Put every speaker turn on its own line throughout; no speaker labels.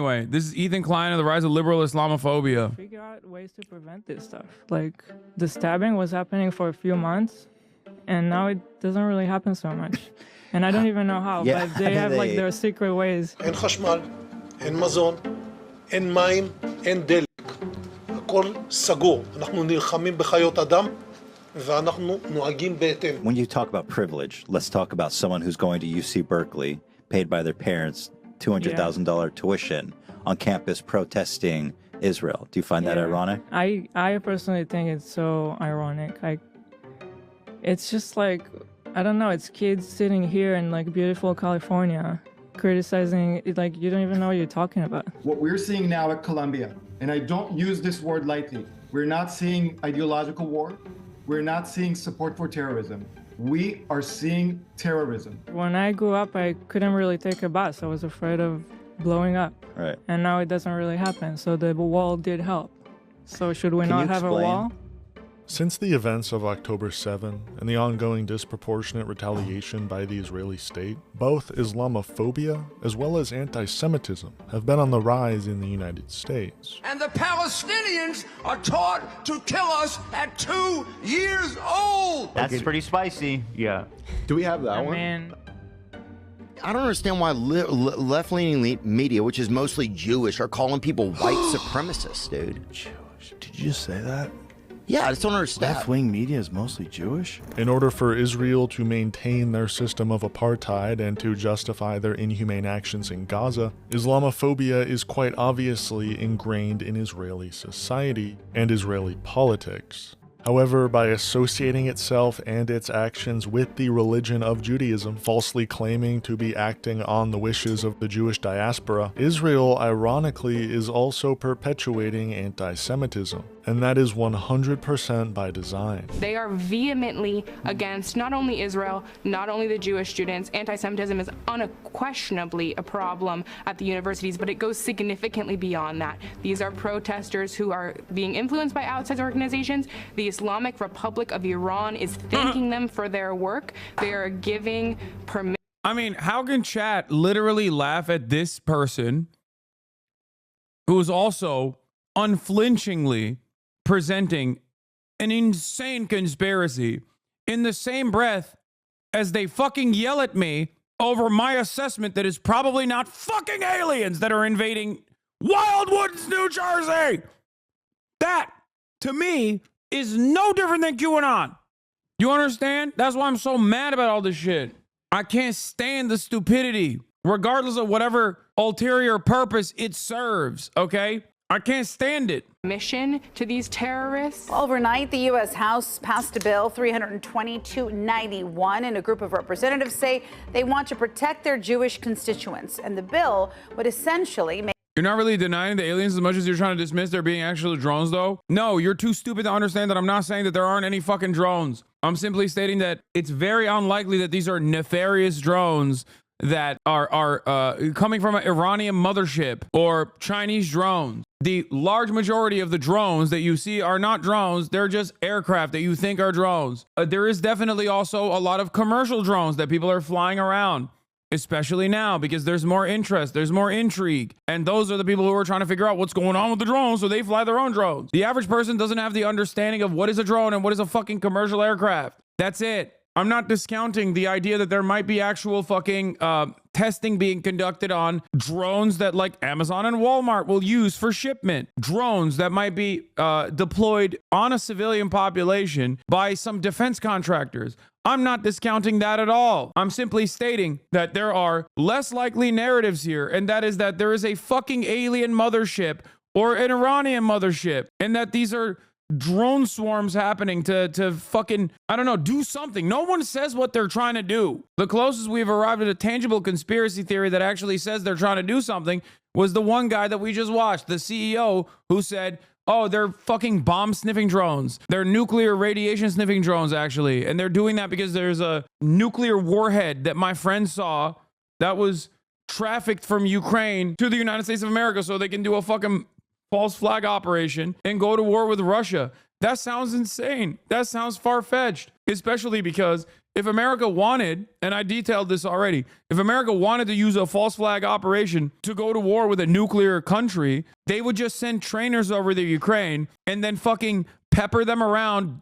anyway. This is Ethan Klein and the rise of liberal Islamophobia.
Figure out ways to prevent this stuff. Like, the stabbing was happening for a few months, and now it doesn't really happen so much. And I don't even know how, but they have like their secret ways.
אין חשמל, אין מזון, אין מים, אין דלק. הכל סגור. אנחנו נלחמים בחיות אדם, ואנחנו נוהגים בהתאם.
When you talk about privilege, let's talk about someone who's going to UC Berkeley, paid by their parents $200,000 tuition on campus protesting Israel. Do you find that ironic?
I personally think it's so ironic. It's just like, I don't know, it's kids sitting here in like beautiful California criticizing, like you don't even know what you're talking about.
What we're seeing now at Columbia, and I don't use this word lightly, we're not seeing ideological war. We're not seeing support for terrorism. We are seeing terrorism.
When I grew up, I couldn't really take a bus. I was afraid of blowing up.
Right.
And now it doesn't really happen. So the wall did help. So should we not have a wall?
Since the events of October 7 and the ongoing disproportionate retaliation by the Israeli state, both Islamophobia as well as anti-Semitism have been on the rise in the United States.
And the Palestinians are taught to kill us at 2 years old!
That's pretty spicy.
Yeah.
Do we have that one?
Man.
I don't understand why left-leaning media, which is mostly Jewish, are calling people white supremacists, dude.
Jewish. Did you just say that?
Yeah, I just don't understand.
Left-wing media is mostly Jewish?
In order for Israel to maintain their system of apartheid and to justify their inhumane actions in Gaza, Islamophobia is quite obviously ingrained in Israeli society and Israeli politics. However, by associating itself and its actions with the religion of Judaism, falsely claiming to be acting on the wishes of the Jewish diaspora, Israel, ironically, is also perpetuating anti-Semitism. And that is 100% by design.
They are vehemently against not only Israel, not only the Jewish students. Anti-Semitism is unquestionably a problem at the universities, but it goes significantly beyond that. These are protesters who are being influenced by outside organizations. The Islamic Republic of Iran is thanking them for their work. They are giving permission.
I mean, how can chat literally laugh at this person who is also unflinchingly presenting an insane conspiracy in the same breath as they fucking yell at me over my assessment that is probably not fucking aliens that are invading Wildwoods, New Jersey? That, to me, is no different than QAnon. You understand? That's why I'm so mad about all this shit. I can't stand the stupidity, regardless of whatever ulterior purpose it serves, okay? I can't stand it.
Mission to these terrorists.
Overnight, the U.S. House passed a bill 32291, and a group of representatives say they want to protect their Jewish constituents. And the bill would essentially make...
You're not really denying the aliens as much as you're trying to dismiss there being actual drones, though? No, you're too stupid to understand that I'm not saying that there aren't any fucking drones. I'm simply stating that it's very unlikely that these are nefarious drones that are coming from an Iranian mothership or Chinese drones. The large majority of the drones that you see are not drones. They're just aircraft that you think are drones. There is definitely also a lot of commercial drones that people are flying around, especially now because there's more interest, there's more intrigue. And those are the people who are trying to figure out what's going on with the drones, so they fly their own drones. The average person doesn't have the understanding of what is a drone and what is a fucking commercial aircraft. That's it. I'm not discounting the idea that there might be actual fucking testing being conducted on drones that like Amazon and Walmart will use for shipment. Drones that might be deployed on a civilian population by some defense contractors. I'm not discounting that at all. I'm simply stating that there are less likely narratives here, and that is that there is a fucking alien mothership or an Iranian mothership, and that these are drone swarms happening to fucking, I don't know, do something. No one says what they're trying to do. The closest we've arrived at a tangible conspiracy theory that actually says they're trying to do something was the one guy that we just watched, the CEO, who said, oh, they're fucking bomb sniffing drones. They're nuclear radiation sniffing drones, actually. And they're doing that because there's a nuclear warhead that my friend saw that was trafficked from Ukraine to the United States of America so they can do a fucking false flag operation and go to war with Russia. That sounds insane. That sounds far-fetched, especially because If America wanted, and I detailed this already, if America wanted to use a false flag operation to go to war with a nuclear country, they would just send trainers over to Ukraine and then fucking pepper them around,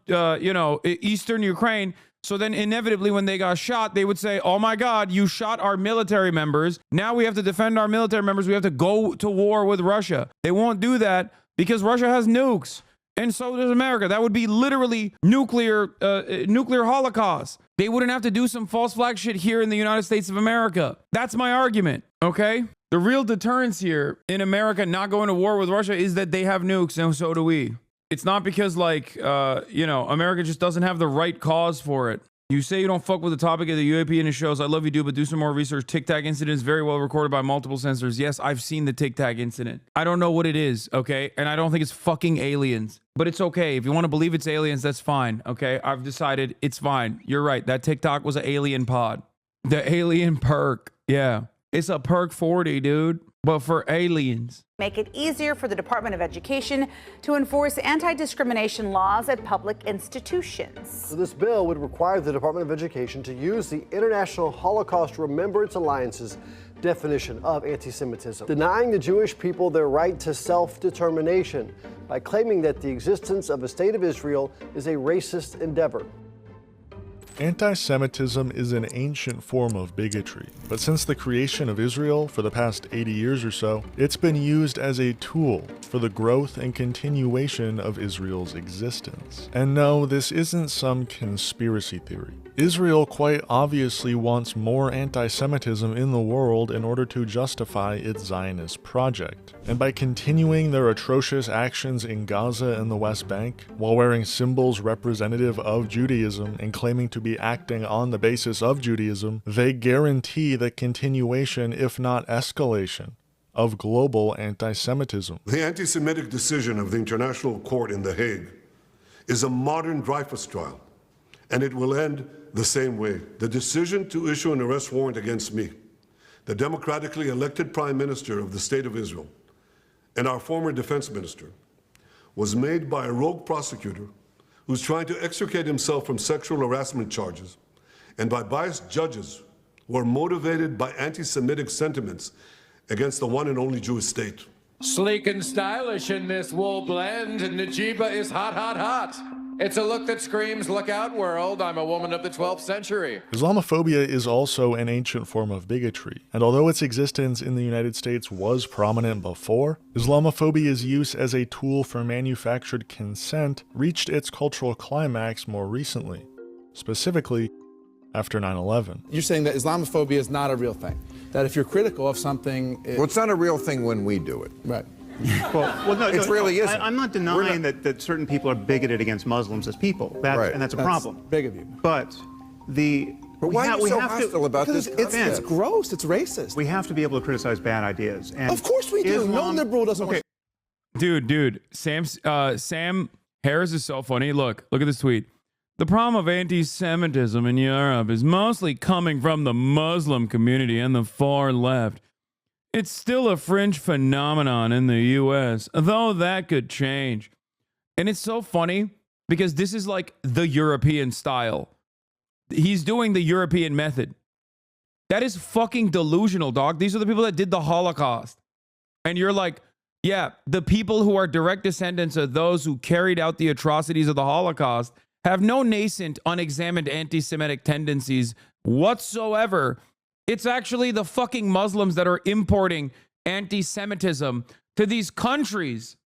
eastern Ukraine. So then inevitably when they got shot, they would say, oh my God, you shot our military members. Now we have to defend our military members. We have to go to war with Russia. They won't do that because Russia has nukes. And so does America. That would be literally nuclear holocaust. They wouldn't have to do some false flag shit here in the United States of America. That's my argument, okay? The real deterrence here in America not going to war with Russia is that they have nukes, and so do we. It's not because, America just doesn't have the right cause for it. You say you don't fuck with the topic of the UAP and it shows. I love you, dude, but do some more research. Tic Tac incident is very well recorded by multiple sensors. Yes, I've seen the Tic Tac incident. I don't know what it is, okay? And I don't think it's fucking aliens. But it's okay. If you want to believe it's aliens, that's fine, okay? I've decided it's fine. You're right. That TikTok was an alien pod. The alien perk. Yeah. It's a perk 40, dude. But for aliens.
Make it easier for the Department of Education to enforce anti-discrimination laws at public institutions.
So this bill would require the Department of Education to use the International Holocaust Remembrance Alliance's definition of anti-Semitism, denying the Jewish people their right to self-determination by claiming that the existence of a state of Israel is a racist endeavor.
Anti-Semitism is an ancient form of bigotry, but since the creation of Israel for the past 80 years or so, it's been used as a tool for the growth and continuation of Israel's existence. And no, this isn't some conspiracy theory. Israel quite obviously wants more anti-Semitism in the world in order to justify its Zionist project. And by continuing their atrocious actions in Gaza and the West Bank, while wearing symbols representative of Judaism and claiming to be acting on the basis of Judaism, they guarantee the continuation, if not escalation, of global anti-Semitism.
The anti-Semitic decision of the International Court in The Hague is a modern Dreyfus trial, and it will end the same way. The decision to issue an arrest warrant against me, the democratically elected Prime Minister of the State of Israel, and our former Defense Minister, was made by a rogue prosecutor who's trying to extricate himself from sexual harassment charges, and by biased judges who are motivated by anti-Semitic sentiments against the one and only Jewish state.
Sleek and stylish in this wool blend, Najiba is hot, hot, hot. It's a look that screams, look out world, I'm a woman of the 12th century.
Islamophobia is also an ancient form of bigotry, and although its existence in the United States was prominent before, Islamophobia's use as a tool for manufactured consent reached its cultural climax more recently, specifically after 9/11.
You're saying that Islamophobia is not a real thing, that if you're critical of something...
Well, it's not a real thing when we do it.
Right.
Well, no,
it really isn't.
I'm not denying that certain people are bigoted against Muslims as people.
Right.
And that's a problem.
Big of you.
But
why are you so hostile about this?
It's gross. It's racist.
We have to be able to criticize bad ideas. And
of course we do. No liberal doesn't want to...
Dude, Sam Harris is so funny. Look at this tweet. The problem of anti-Semitism in Europe is mostly coming from the Muslim community and the far left. It's still a fringe phenomenon in the US, though that could change. And it's so funny because this is like the European style. He's doing the European method. That is fucking delusional, dog. These are the people that did the Holocaust. And you're like, yeah, the people who are direct descendants of those who carried out the atrocities of the Holocaust have no nascent, unexamined anti-Semitic tendencies whatsoever. It's actually the fucking Muslims that are importing anti-Semitism to these countries.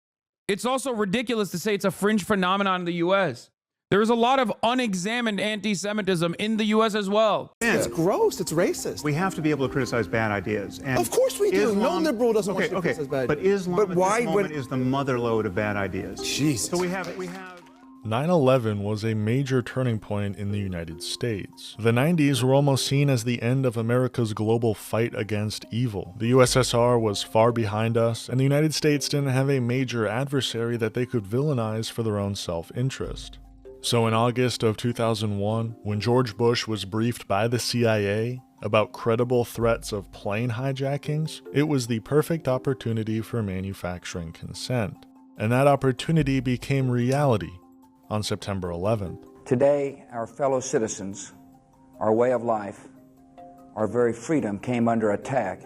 It's also ridiculous to say it's a fringe phenomenon in the U.S. There's a lot of unexamined anti-Semitism in the U.S. as well.
It's gross. It's racist.
We have to be able to criticize bad ideas. And
of course we do. No liberal doesn't want to criticize bad
ideas. But Islam at this moment is the motherlode of bad ideas.
Jesus.
So we have
9/11 was a major turning point in the United States. The 90s were almost seen as the end of America's global fight against evil. The USSR was far behind us, and the United States didn't have a major adversary that they could villainize for their own self-interest. So in August of 2001, when George Bush was briefed by the CIA about credible threats of plane hijackings, it was the perfect opportunity for manufacturing consent. And that opportunity became reality on September 11th.
Today, our fellow citizens our way of life, our very freedom came under attack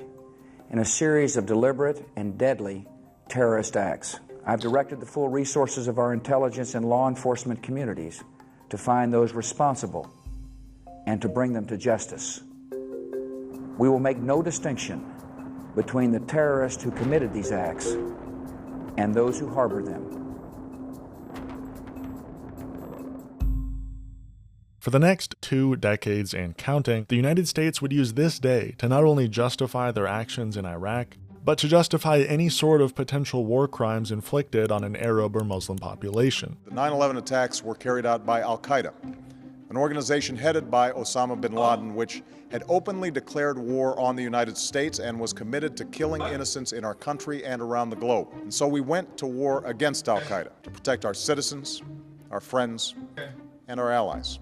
in a series of deliberate and deadly terrorist acts. I've directed the full resources of our intelligence and law enforcement communities to find those responsible and to bring them to justice. We will make no distinction between the terrorists who committed these acts and those who harbored them.
For the next 2 decades and counting, the United States would use this day to not only justify their actions in Iraq, but to justify any sort of potential war crimes inflicted on an Arab or Muslim population.
The 9/11 attacks were carried out by Al-Qaeda, an organization headed by Osama bin Laden, which had openly declared war on the United States and was committed to killing innocents in our country and around the globe. And so we went to war against Al-Qaeda to protect our citizens, our friends, and our allies.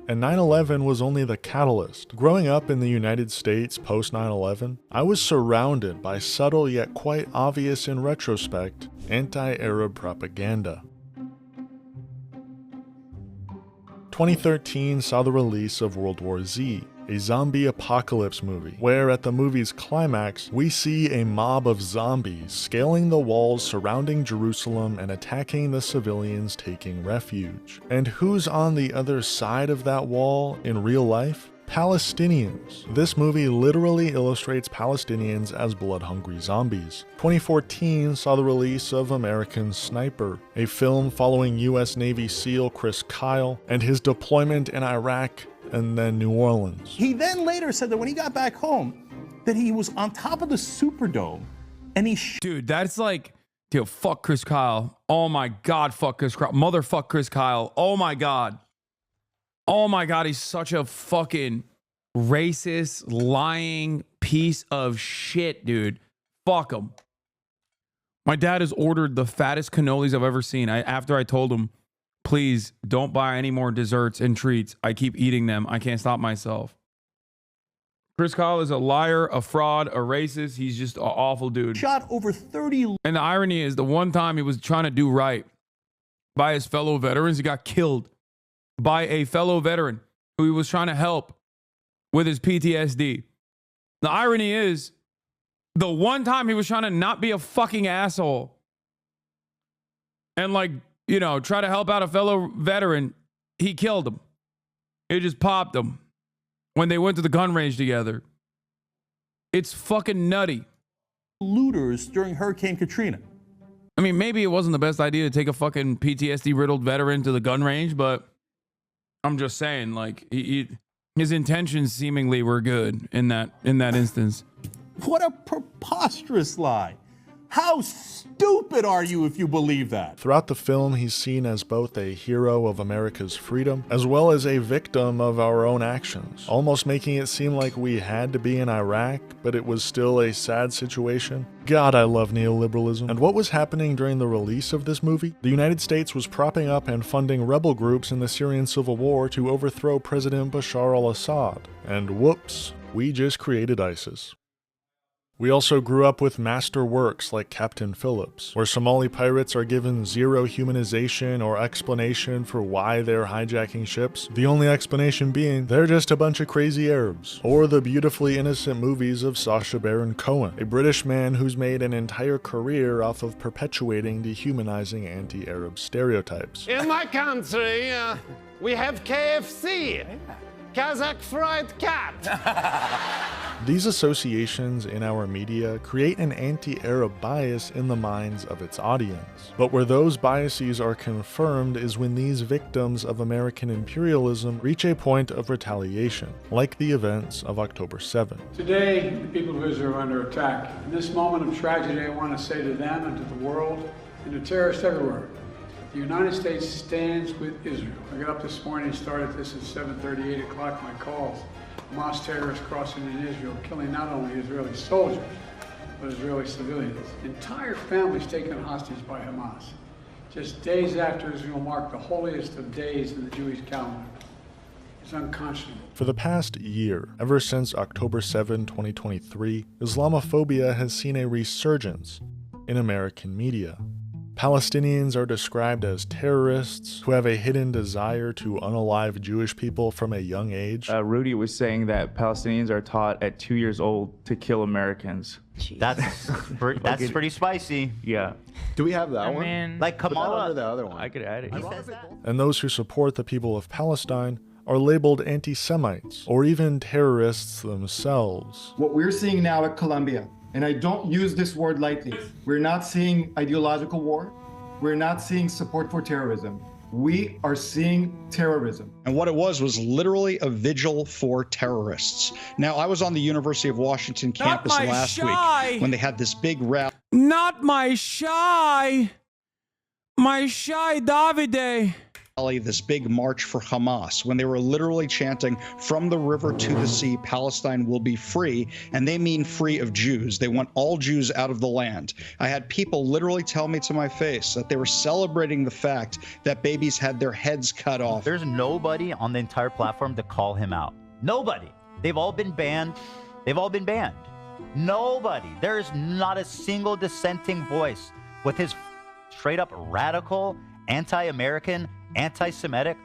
And 9/11 was only the catalyst. Growing up in the United States post 9/11, I was surrounded by subtle yet quite obvious in retrospect anti-Arab propaganda. 2013 saw the release of World War Z, a zombie apocalypse movie, where at the movie's climax, we see a mob of zombies scaling the walls surrounding Jerusalem and attacking the civilians taking refuge. And who's on the other side of that wall in real life? Palestinians. This movie literally illustrates Palestinians as blood-hungry zombies. 2014 saw the release of American Sniper, a film following U.S. Navy SEAL Chris Kyle and his deployment in Iraq and then New Orleans.
He then later said that when he got back home, that he was on top of the Superdome and he
Dude, that's like, dude, fuck Chris Kyle. Oh my God, fuck Chris Kyle. Motherfuck Chris Kyle. Oh my God. Oh my God, he's such a fucking racist, lying piece of shit, dude. Fuck him. My dad has ordered the fattest cannolis I've ever seen. After I told him, please don't buy any more desserts and treats. I keep eating them. I can't stop myself. Chris Kyle is a liar, a fraud, a racist. He's just an awful dude.
Shot over 30.
And the irony is the one time he was trying to do right by his fellow veterans, he got killed by a fellow veteran who he was trying to help with his PTSD. The irony is, the one time he was trying to not be a fucking asshole and try to help out a fellow veteran, he killed him. He just popped him when they went to the gun range together. It's fucking nutty.
Looters during Hurricane Katrina.
I mean, maybe it wasn't the best idea to take a fucking PTSD-riddled veteran to the gun range, but I'm just saying, his intentions seemingly were good in that instance.
What a preposterous lie. How stupid are you if you believe that?
Throughout the film, he's seen as both a hero of America's freedom, as well as a victim of our own actions, almost making it seem like we had to be in Iraq, but it was still a sad situation. God, I love neoliberalism. And what was happening during the release of this movie? The United States was propping up and funding rebel groups in the Syrian civil war to overthrow President Bashar al-Assad. And whoops, we just created ISIS. We also grew up with master works like Captain Phillips, where Somali pirates are given zero humanization or explanation for why they're hijacking ships, the only explanation being they're just a bunch of crazy Arabs. Or the beautifully innocent movies of Sacha Baron Cohen, a British man who's made an entire career off of perpetuating dehumanizing anti-Arab stereotypes.
In my country, we have KFC. Kazakh fried cat.
These associations in our media create an anti-Arab bias in the minds of its audience. But where those biases are confirmed is when these victims of American imperialism reach a point of retaliation, like the events of October 7th.
Today, the people of Israel are under attack. In this moment of tragedy, I want to say to them and to the world and to terrorists everywhere, the United States stands with Israel. I got up this morning and started this at 7:30, 8 o'clock, my calls. Hamas terrorists crossing in Israel, killing not only Israeli soldiers, but Israeli civilians. Entire families taken hostage by Hamas. Just days after Israel marked the holiest of days in the Jewish calendar. It's unconscionable.
For the past year, ever since October 7, 2023, Islamophobia has seen a resurgence in American media. Palestinians are described as terrorists who have a hidden desire to unalive Jewish people from a young age.
Rudy was saying that Palestinians are taught at 2 years old to kill Americans.
That's pretty spicy.
Yeah.
Do we have that one?
Like Kamala.
The other one.
I could add it.
And those who support the people of Palestine are labeled anti-Semites or even terrorists themselves.
What we're seeing now at Colombia, and I don't use this word lightly, we're not seeing ideological war. We're not seeing support for terrorism. We are seeing terrorism.
And what it was literally a vigil for terrorists. Now, I was on the University of Washington campus last week when they had this big rally.
Not my shy Davide.
This big march for Hamas, when they were literally chanting, from the river to the sea, Palestine will be free. And they mean free of Jews. They want all Jews out of the land. I had people literally tell me to my face that they were celebrating the fact that babies had their heads cut off.
There's nobody on the entire platform to call him out. Nobody. They've all been banned. Nobody. There is not a single dissenting voice with his straight up radical, anti-American, anti-Semitic,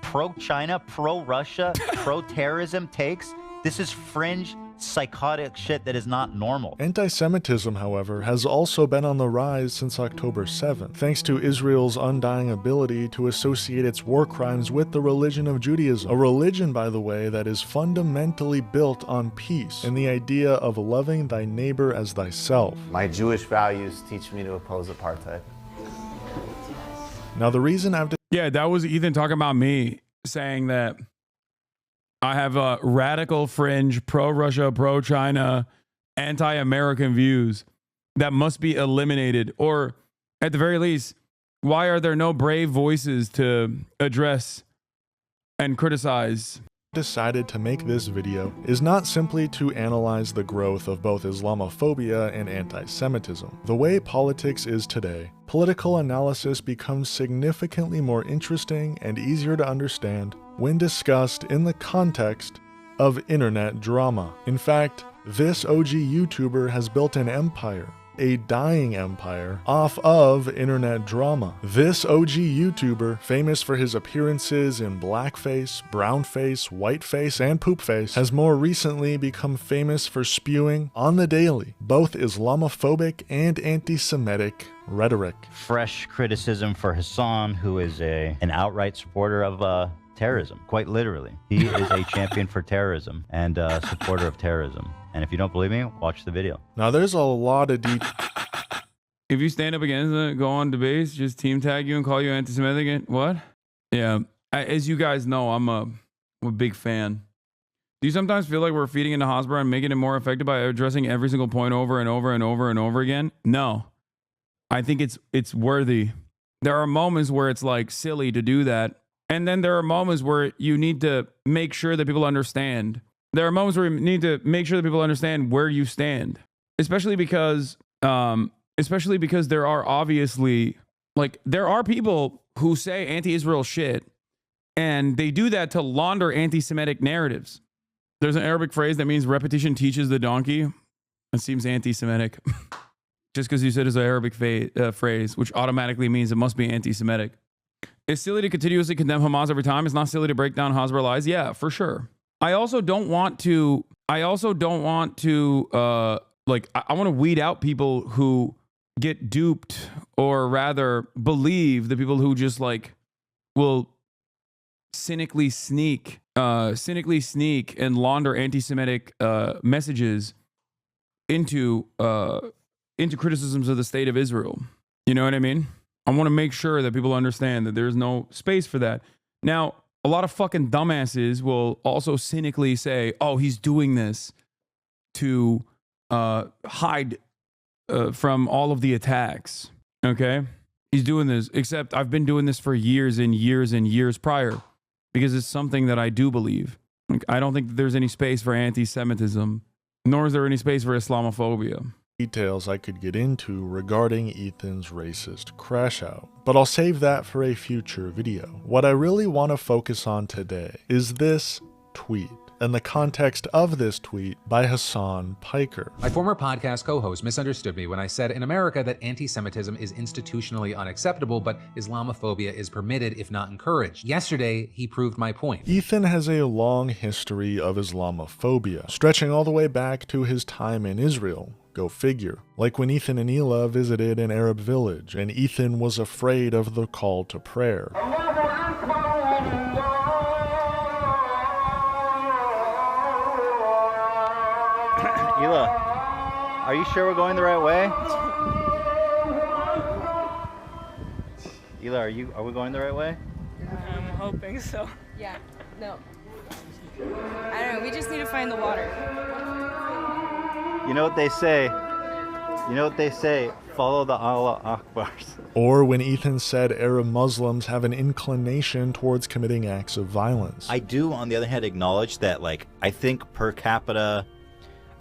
pro-China, pro-Russia, pro-terrorism takes. This is fringe, psychotic shit that is not normal.
Anti-Semitism, however, has also been on the rise since October 7th, thanks to Israel's undying ability to associate its war crimes with the religion of Judaism. A religion, by the way, that is fundamentally built on peace and the idea of loving thy neighbor as thyself.
My Jewish values teach me to oppose apartheid.
Now, the reason
Yeah, that was Ethan talking about me, saying that I have radical fringe, pro-Russia, pro-China, anti-American views that must be eliminated. Or at the very least, why are there no brave voices to address and criticize?
Decided to make this video is not simply to analyze the growth of both Islamophobia and anti-Semitism. The way politics is today, political analysis becomes significantly more interesting and easier to understand when discussed in the context of internet drama. In fact, this OG YouTuber has built an empire, a dying empire, off of internet drama. This OG YouTuber, famous for his appearances in blackface, brownface, whiteface, and poopface, has more recently become famous for spewing, on the daily, both Islamophobic and anti-Semitic rhetoric.
Fresh criticism for Hasan, who is an outright supporter of terrorism, quite literally. He is a champion for terrorism and a supporter of terrorism. And if you don't believe me, watch the video.
Now, there's a lot of
If you stand up against it, go on debates, just team tag you and call you anti-Semitic. What? Yeah. As you guys know, I'm a big fan. Do you sometimes feel like we're feeding into Hosbrow and making it more effective by addressing every single point over and over and over and over again? No. I think it's worthy. There are moments where it's like silly to do that. And then there are moments where you need to make sure that people understand. There are moments where you need to make sure that people understand where you stand, especially because there are obviously, like, there are people who say anti-Israel shit, and they do that to launder anti-Semitic narratives. There's an Arabic phrase that means repetition teaches the donkey. It seems anti-Semitic. Just because you said it's an Arabic phrase, which automatically means it must be anti-Semitic. It's silly to continuously condemn Hamas every time. It's not silly to break down Hosbrow lies. Yeah, for sure. I also don't want to I want to weed out people who get duped, or rather believe the people who just like will cynically sneak and launder anti-Semitic messages into criticisms of the state of Israel. You know what I mean? I want to make sure that people understand that there's no space for that. Now, a lot of fucking dumbasses will also cynically say, oh, he's doing this to hide from all of the attacks. Okay? He's doing this, except I've been doing this for years and years and years prior, because it's something that I do believe. Like, I don't think that there's any space for anti-Semitism, nor is there any space for Islamophobia.
Details I could get into regarding Ethan's racist crash out, but I'll save that for a future video. What I really want to focus on today is this tweet. and the context of this tweet by Hassan Piker.
My former podcast co-host misunderstood me when I said in America that anti-Semitism is institutionally unacceptable, but Islamophobia is permitted if not encouraged. Yesterday, he proved my point.
Ethan has a long history of Islamophobia, stretching all the way back to his time in Israel. Go figure. Like when Ethan and Hila visited an Arab village, and Ethan was afraid of the call to prayer.
Hila, are you sure we're going the right way? Hila, are we going the right way?
I'm hoping so. Yeah, no. I don't know, we just need to find the water.
You know what they say? Follow the Allah Akbars.
Or when Ethan said Arab Muslims have an inclination towards committing acts of violence.
I do, on the other hand, acknowledge that, like, I think per capita,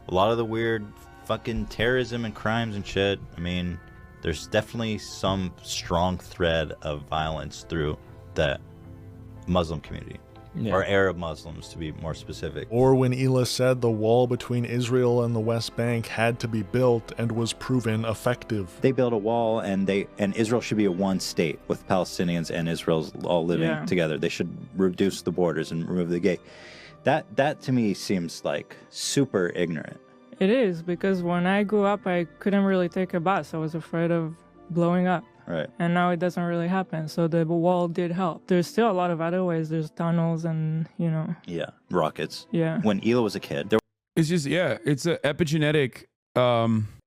a lot of the weird fucking terrorism and crimes and shit, I mean, there's definitely some strong thread of violence through the Muslim community. Yeah. Or Arab Muslims, to be more specific.
Or when Hila said the wall between Israel and the West Bank had to be built and was proven effective.
They built a wall, and Israel should be a one state with Palestinians and Israel's all living together. They should reduce the borders and remove the gate. That to me seems like super ignorant.
It is, because when I grew up, I couldn't really take a bus. I was afraid of blowing up.
Right.
And now it doesn't really happen. So the wall did help. There's still a lot of other ways. There's tunnels and, you know.
Yeah. Rockets.
Yeah.
When Hila was a kid,
it's just, it's a epigenetic.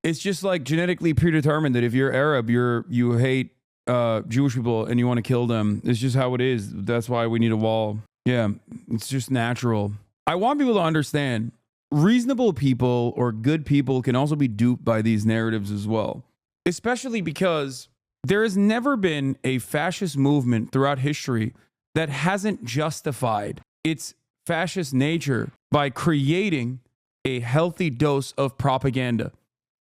It's just like genetically predetermined that if you're Arab, you hate Jewish people and you want to kill them. It's just how it is. That's why we need a wall. Yeah. It's just natural. I want people to understand reasonable people or good people can also be duped by these narratives as well, especially because there has never been a fascist movement throughout history that hasn't justified its fascist nature by creating a healthy dose of propaganda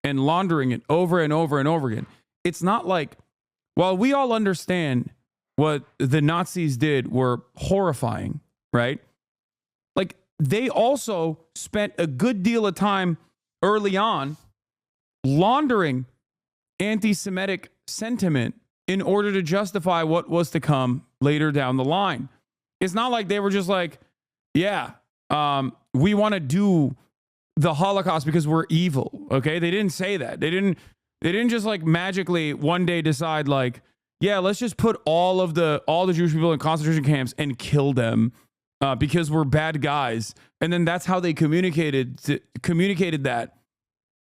and laundering it over and over and over again. It's not like, while we all understand what the Nazis did were horrifying, right? Like, they also spent a good deal of time early on laundering anti-Semitic sentiment in order to justify what was to come later down the line. It's not like they were just like, we want to do the Holocaust because we're evil. Okay. They didn't say that. They didn't just like magically one day decide like, let's just put all the Jewish people in concentration camps and kill them because we're bad guys. And then that's how they communicated that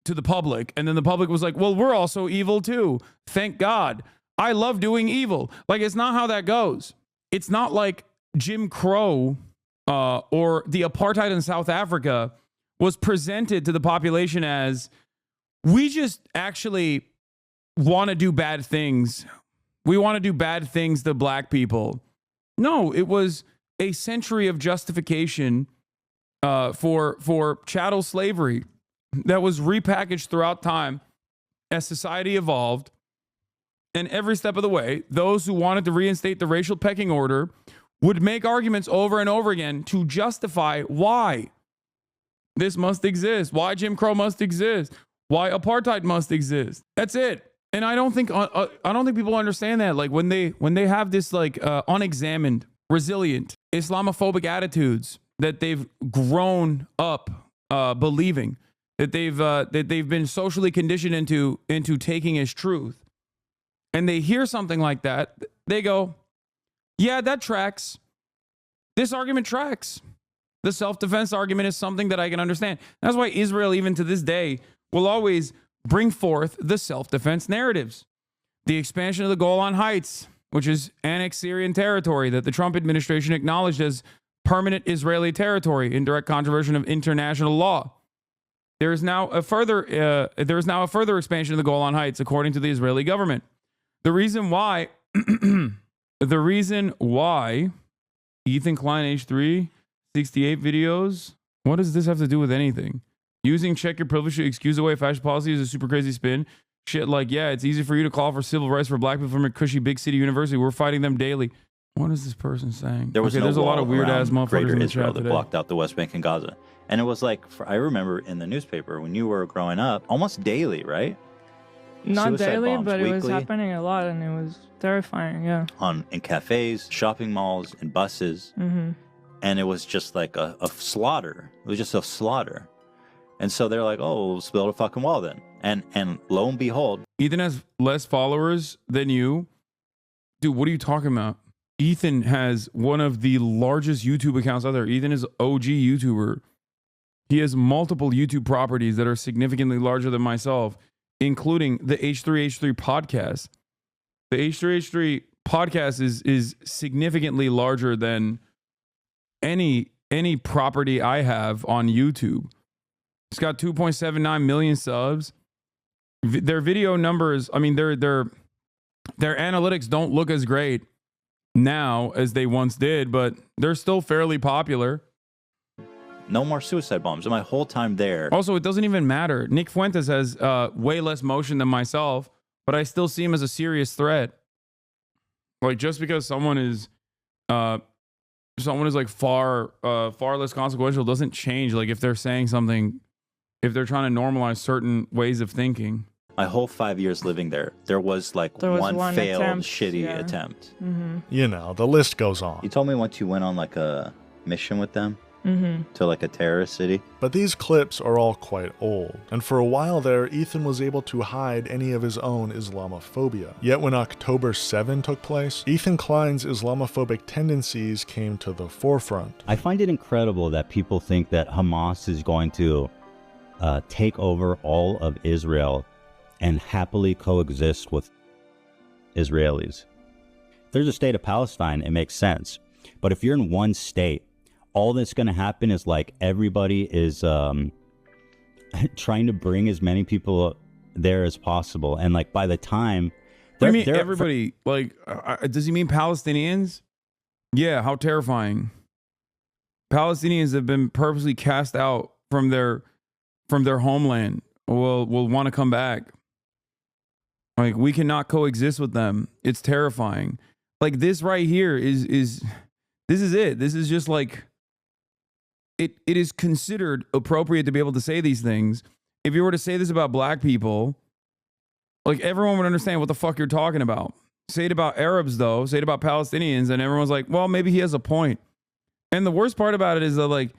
to the public. And then the public was like, well, we're also evil too. Thank God. I love doing evil. Like, it's not how that goes. It's not like Jim Crow or the apartheid in South Africa was presented to the population as, we just actually want to do bad things. We want to do bad things to black people. No, it was a century of justification for chattel slavery that was repackaged throughout time as society evolved. And every step of the way, those who wanted to reinstate the racial pecking order would make arguments over and over again to justify why this must exist, why Jim Crow must exist, why apartheid must exist. That's it. And I don't think people understand that. Like, when they have this like unexamined, resilient Islamophobic attitudes that they've grown up believing, that they've been socially conditioned into taking as truth, and they hear something like that, they go, yeah, that tracks. This argument tracks. The self-defense argument is something that I can understand. That's why Israel, even to this day, will always bring forth the self-defense narratives. The expansion of the Golan Heights, which is annexed Syrian territory that the Trump administration acknowledged as permanent Israeli territory in direct contravention of international law. There is now a further expansion of the Golan Heights, according to the Israeli government. The reason why Ethan Klein H3 68 videos. What does this have to do with anything? Using check your privilege to excuse away fascist policy is a super crazy spin. Shit like, it's easy for you to call for civil rights for black people from a cushy big city university. We're fighting them daily. What is this person saying?
There was no
there's a lot of
wall
weird ass
around
motherfuckers
Greater
in the
Israel
chat
that
today.
blocked out the West Bank and Gaza. And it was like, I remember in the newspaper when you were growing up, almost daily, right?
Not
Suicide
daily,
bombs
but it was
weekly.
happening a lot, and it was terrifying. Yeah.
In cafes, shopping malls, and buses.
Mm-hmm.
And it was just like a slaughter. It was just a slaughter. And so they're like, oh, let's build a fucking wall then. And lo and behold.
Ethan has less followers than you. Dude, what are you talking about? Ethan has one of the largest YouTube accounts out there. Ethan is OG YouTuber. He has multiple YouTube properties that are significantly larger than myself, including the H3H3 podcast. The H3H3 podcast is significantly larger than any property I have on YouTube. It's got 2.79 million subs. Their video numbers, I mean, their analytics don't look as great now as they once did, but they're still fairly popular.
No more suicide bombs. And my whole time there.
Also, it doesn't even matter. Nick Fuentes has way less motion than myself, but I still see him as a serious threat. Like, just because someone is like far less consequential doesn't change. Like, if they're saying something, if they're trying to normalize certain ways of thinking.
My whole 5 years living there was one failed, shitty attempt.
Mm-hmm.
You know, the list goes on.
You told me once you went on like a mission with them to like a terrorist city.
But these clips are all quite old, and for a while there, Ethan was able to hide any of his own Islamophobia. Yet when October 7 took place, Ethan Klein's Islamophobic tendencies came to the forefront.
I find it incredible that people think that Hamas is going to take over all of Israel and happily coexist with Israelis. If there's a state of Palestine, it makes sense. But if you're in one state, all that's going to happen is like everybody is trying to bring as many people there as possible. And like by the time...
What do you mean everybody? Does he mean Palestinians? Yeah, how terrifying. Palestinians have been purposely cast out from their homeland. Will want to come back. Like, we cannot coexist with them. It's terrifying. Like, this right here is this is it. This is just like, it is considered appropriate to be able to say these things. If you were to say this about black people, like, everyone would understand what the fuck you're talking about. Say it about Arabs, though. Say it about Palestinians, and everyone's like, well, maybe he has a point. And the worst part about it is that, like,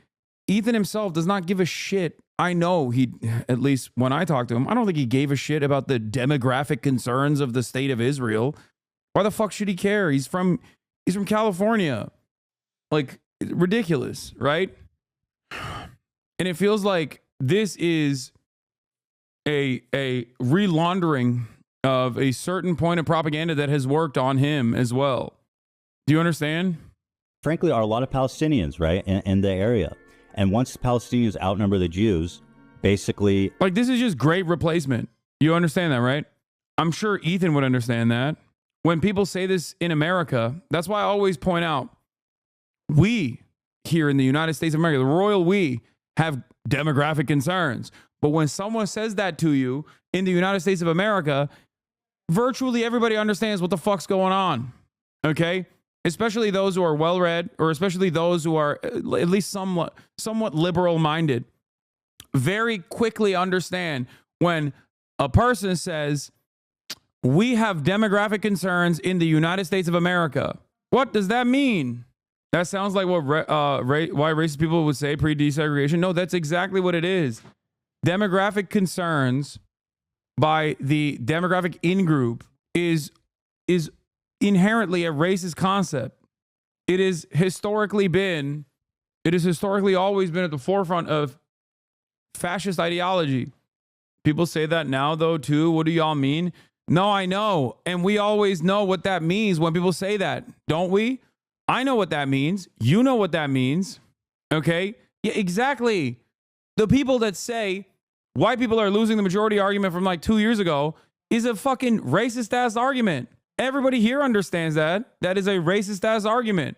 Ethan himself does not give a shit. I know he, at least when I talked to him, I don't think he gave a shit about the demographic concerns of the state of Israel. Why the fuck should he care? He's from California. Like, ridiculous, right? And it feels like this is a relaundering of a certain point of propaganda that has worked on him as well. Do you understand?
Frankly, are a lot of Palestinians, right, in the area. And once the Palestinians outnumber the Jews, basically...
Like, this is just great replacement. You understand that, right? I'm sure Ethan would understand that. When people say this in America, that's why I always point out, we here in the United States of America, the royal we, have demographic concerns. But when someone says that to you in the United States of America, virtually everybody understands what the fuck's going on. Okay? Especially those who are well-read, or especially those who are at least somewhat liberal-minded, very quickly understand when a person says, we have demographic concerns in the United States of America. What does that mean? That sounds like what why racist people would say pre-desegregation. No, that's exactly what it is. Demographic concerns by the demographic in-group is inherently a racist concept. It has historically always been at the forefront of fascist ideology. People say that now, though, too. What do y'all mean? No, I know. And we always know what that means when people say that, don't we? I know what that means. You know what that means. Okay? Yeah, exactly. The people that say white people are losing the majority argument from like 2 years ago is a fucking racist ass argument. Everybody here understands that. That is a racist ass argument.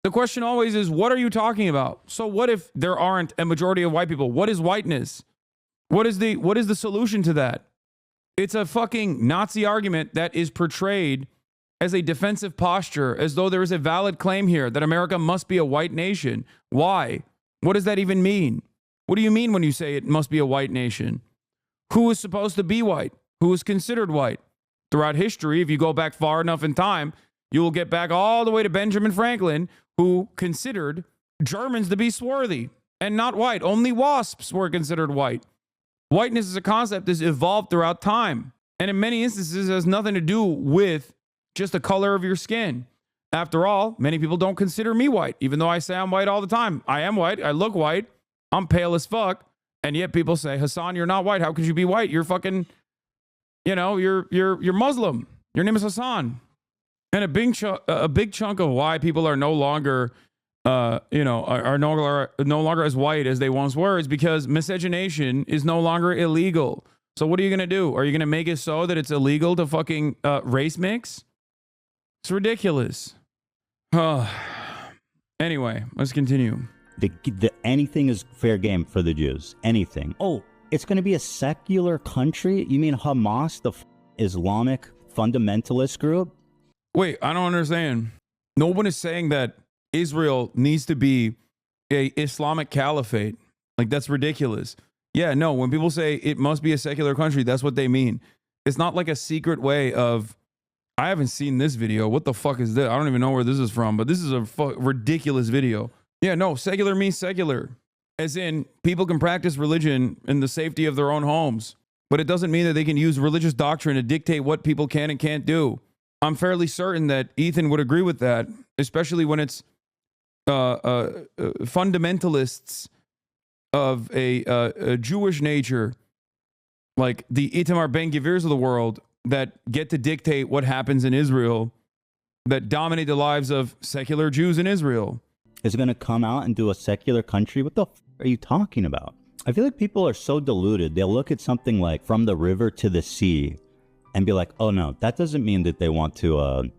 The question always is, what are you talking about? So what if there aren't a majority of white people? What is whiteness? What is the solution to that? It's a fucking Nazi argument that is portrayed as a defensive posture, as though there is a valid claim here that America must be a white nation. Why? What does that even mean? What do you mean when you say it must be a white nation? Who is supposed to be white? Who is considered white? Throughout history, if you go back far enough in time, you will get back all the way to Benjamin Franklin, who considered Germans to be swarthy and not white. Only wasps were considered white. Whiteness as a concept has evolved throughout time, and in many instances has nothing to do with just the color of your skin. After all, many people don't consider me white, even though I say I'm white all the time. I am white. I look white. I'm pale as fuck. And yet people say, Hasan, you're not white. How could you be white? You're fucking, you know, you're Muslim. Your name is Hasan. And a big chunk of why people are no longer, are no longer as white as they once were is because miscegenation is no longer illegal. So what are you going to do? Are you going to make it so that it's illegal to fucking race mix? It's ridiculous. Anyway, let's continue.
Anything is fair game for the Jews. Anything. Oh, it's going to be a secular country? You mean Hamas, the Islamic fundamentalist group?
Wait, I don't understand. No one is saying that Israel needs to be a Islamic caliphate. Like, that's ridiculous. Yeah, no, when people say it must be a secular country, that's what they mean. It's not like a secret way of, I haven't seen this video. What the fuck is this? I don't even know where this is from, but this is a ridiculous video. Yeah, no, secular means secular. As in, people can practice religion in the safety of their own homes, but it doesn't mean that they can use religious doctrine to dictate what people can and can't do. I'm fairly certain that Ethan would agree with that, especially when it's fundamentalists of a Jewish nature, like the Itamar Ben-Gvirs of the world, that get to dictate what happens in Israel, that dominate the lives of secular Jews in Israel.
Is it going to come out and do a secular country? What the f are you talking about? I feel like people are so deluded. They'll look at something like From the River to the Sea and be like, oh no, that doesn't mean that they want to,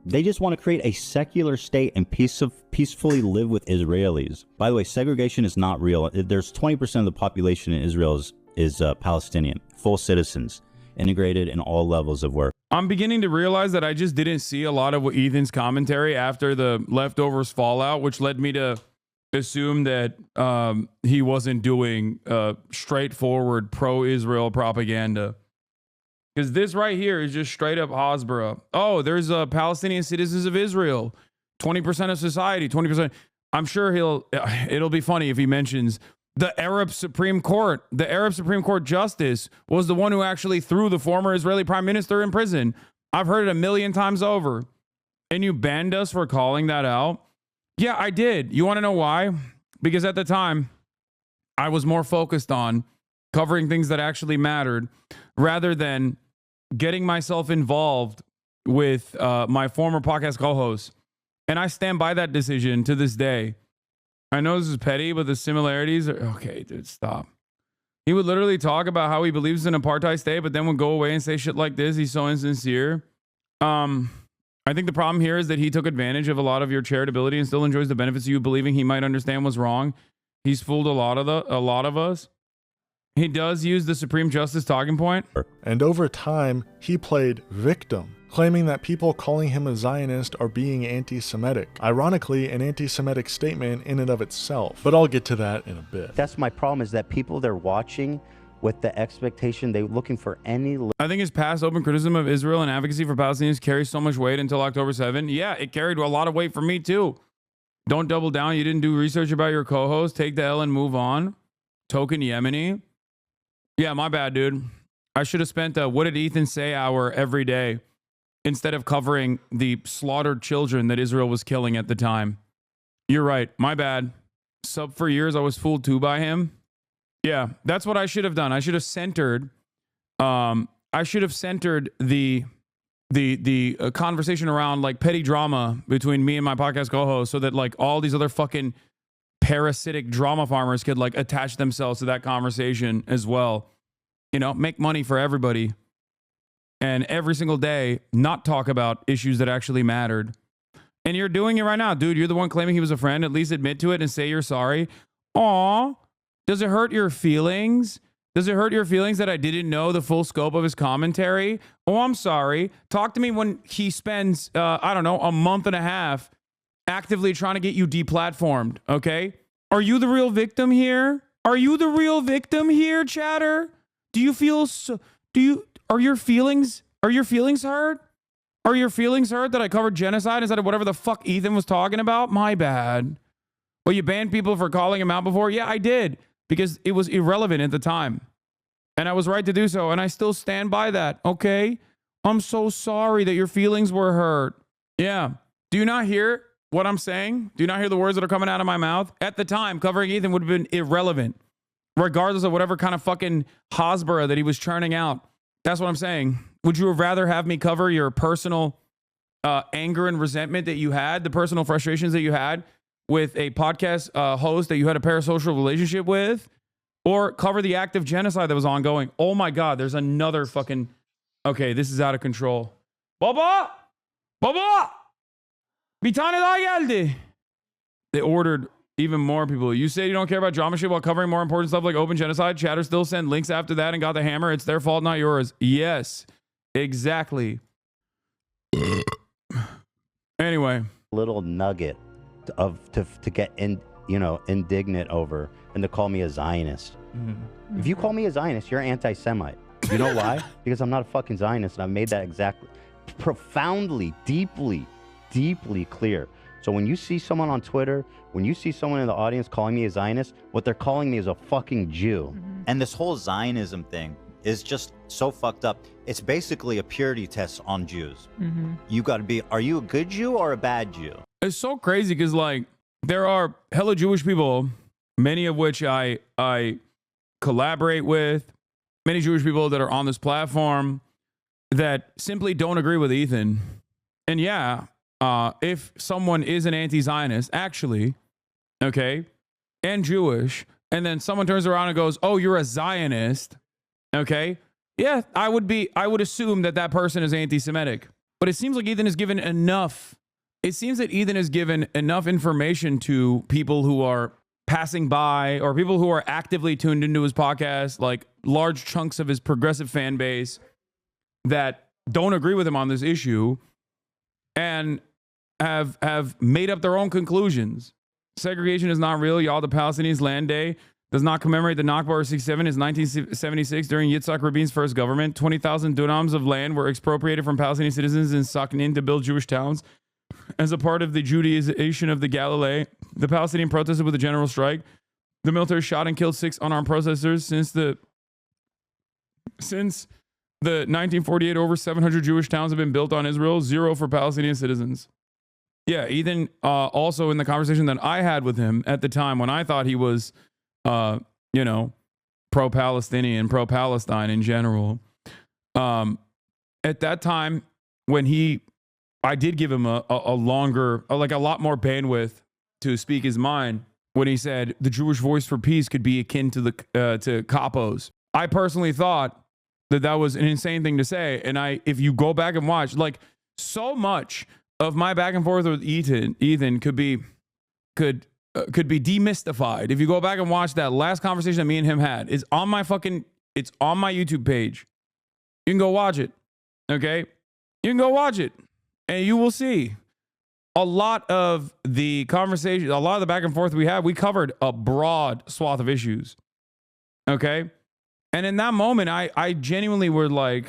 they just want to create a secular state and peacefully live with Israelis. By the way, segregation is not real. There's 20% of the population in Israel is Palestinian, full citizens, integrated in all levels of work.
I'm beginning to realize that I just didn't see a lot of Ethan's commentary after the leftovers fallout, which led me to assume that he wasn't doing straightforward pro-Israel propaganda. Because this right here is just straight up Hasbara. Oh, there's Palestinian citizens of Israel. 20% of society, 20%. I'm sure it'll be funny if he mentions the Arab Supreme Court. The Arab Supreme Court justice was the one who actually threw the former Israeli prime minister in prison. I've heard it 1,000,000 times over. And you banned us for calling that out? Yeah, I did. You want to know why? Because at the time, I was more focused on covering things that actually mattered rather than getting myself involved with my former podcast co-host. And I stand by that decision to this day. I know this is petty, but the similarities are... Okay, dude, stop. He would literally talk about how he believes in apartheid state, but then would go away and say shit like this. He's so insincere. I think the problem here is that he took advantage of a lot of your charitability and still enjoys the benefits of you believing he might understand what's wrong. He's fooled a lot of us. He does use the Supreme Justice talking point.
And over time, he played victim, claiming that people calling him a Zionist are being anti-Semitic. Ironically, an anti-Semitic statement in and of itself. But I'll get to that in a bit.
That's my problem, is that people, they're watching with the expectation, they're looking for any...
I think his past open criticism of Israel and advocacy for Palestinians carries so much weight until October 7. Yeah, it carried a lot of weight for me too. Don't double down. You didn't do research about your co-host. Take the L and move on. Token Yemeni. Yeah, my bad, dude. I should have spent a What Did Ethan Say hour every day instead of covering the slaughtered children that Israel was killing at the time. You're right. My bad. Sub for years, I was fooled too by him. Yeah, that's what I should have done. I should have centered the conversation around like petty drama between me and my podcast co-host so that like all these other fucking parasitic drama farmers could like attach themselves to that conversation as well. You know, make money for everybody. And every single day, not talk about issues that actually mattered. And you're doing it right now, dude. You're the one claiming he was a friend. At least admit to it and say you're sorry. Aw, does it hurt your feelings Does it hurt your feelings that I didn't know the full scope of his commentary? Oh, I'm sorry. Talk to me when he spends, I don't know, a month and a half actively trying to get you deplatformed, okay? Are you the real victim here? Are you the real victim here, chatter? Do you feel so, are your feelings hurt? Are your feelings hurt that I covered genocide instead of whatever the fuck Ethan was talking about? My bad. Well, you banned people for calling him out before? Yeah, I did. Because it was irrelevant at the time. And I was right to do so. And I still stand by that. Okay? I'm so sorry that your feelings were hurt. Yeah. Do you not hear what I'm saying? Do you not hear the words that are coming out of my mouth? At the time, covering Ethan would have been irrelevant. Regardless of whatever kind of fucking Hasbara that he was churning out. That's what I'm saying. Would you rather have me cover your personal anger and resentment that you had, the personal frustrations that you had with a podcast host that you had a parasocial relationship with, or cover the act of genocide that was ongoing? Oh my God, there's another fucking... Okay, this is out of control. Baba! Baba! Bir tane daha geldi. They ordered even more people. You say you don't care about drama shit while covering more important stuff like open genocide. Chatter still sent links after that and got the hammer. It's their fault, not yours. Yes, exactly. Anyway.
Little nugget of to get indignant over and to call me a Zionist.
Mm-hmm.
If you call me a Zionist, you're anti-Semite. You know why? Because I'm not a fucking Zionist, and I've made that exactly profoundly, deeply clear. So when you see someone on Twitter, when you see someone in the audience calling me a Zionist, what they're calling me is a fucking Jew.
And this whole Zionism thing is just so fucked up. It's basically a purity test on Jews. You got to be, are you a good Jew or a bad Jew?
It's so crazy because, like, there are hella Jewish people, many of which I collaborate with, many Jewish people that are on this platform that simply don't agree with Ethan. And yeah, if someone is an anti-Zionist, actually, okay, and Jewish, and then someone turns around and goes, oh, you're a Zionist, okay, yeah, I would assume that that person is anti-Semitic. But it seems like Ethan has given enough. It seems that Ethan has given enough information to people who are passing by or people who are actively tuned into his podcast, like large chunks of his progressive fan base that don't agree with him on this issue and have made up their own conclusions. Segregation is not real. Y'all, the Palestinians Land Day does not commemorate the Nakba or 67 is 1976 during Yitzhak Rabin's first government. 20,000 dunams of land were expropriated from Palestinian citizens in Saknin to build Jewish towns. As a part of the Judaization of the Galilee, the Palestinian protested with a general strike. The military shot and killed 6 unarmed protesters. Since the 1948, over 700 Jewish towns have been built on Israel, 0 for Palestinian citizens. Yeah, Ethan, also in the conversation that I had with him at the time when I thought he was, pro-Palestinian, pro-Palestine in general. At that time, when I did give him a longer, like a lot more bandwidth to speak his mind when he said the Jewish voice for peace could be akin to the to capos. I personally thought that was an insane thing to say. And if you go back and watch, like, so much of my back and forth with Ethan could be demystified. If you go back and watch that last conversation that me and him had, it's on my YouTube page. You can go watch it. Okay? You can go watch it. And you will see a lot of the conversation, a lot of the back and forth we had, we covered a broad swath of issues. Okay? And in that moment, I genuinely were like,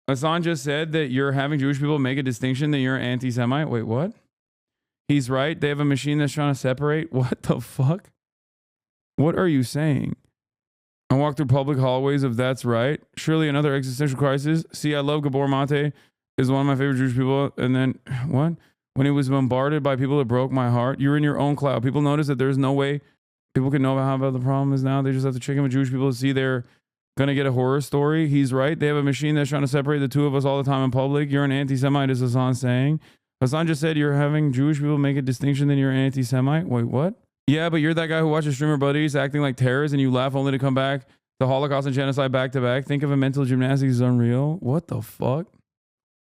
Hasan just said that you're having Jewish people make a distinction that you're an anti-Semite. Wait, what? He's right. They have a machine that's trying to separate. What the fuck? What are you saying? I walk through public hallways of that's right. Surely another existential crisis. See, I love Gabor Mate. Is one of my favorite Jewish people. And then, what? When he was bombarded by people that broke my heart. You're in your own cloud. People notice that there's no way people can know how bad the problem is now. They just have to check in with Jewish people to see they're going to get a horror story. He's right. They have a machine that's trying to separate the two of us all the time in public. You're an anti-Semite, is Hasan saying. Hasan just said you're having Jewish people make a distinction, then you're an anti-Semite. Wait, what? Yeah, but you're that guy who watches streamer buddies acting like terrorists and you laugh only to come back. The Holocaust and genocide back to back. Think of a mental gymnastics is unreal. What the fuck?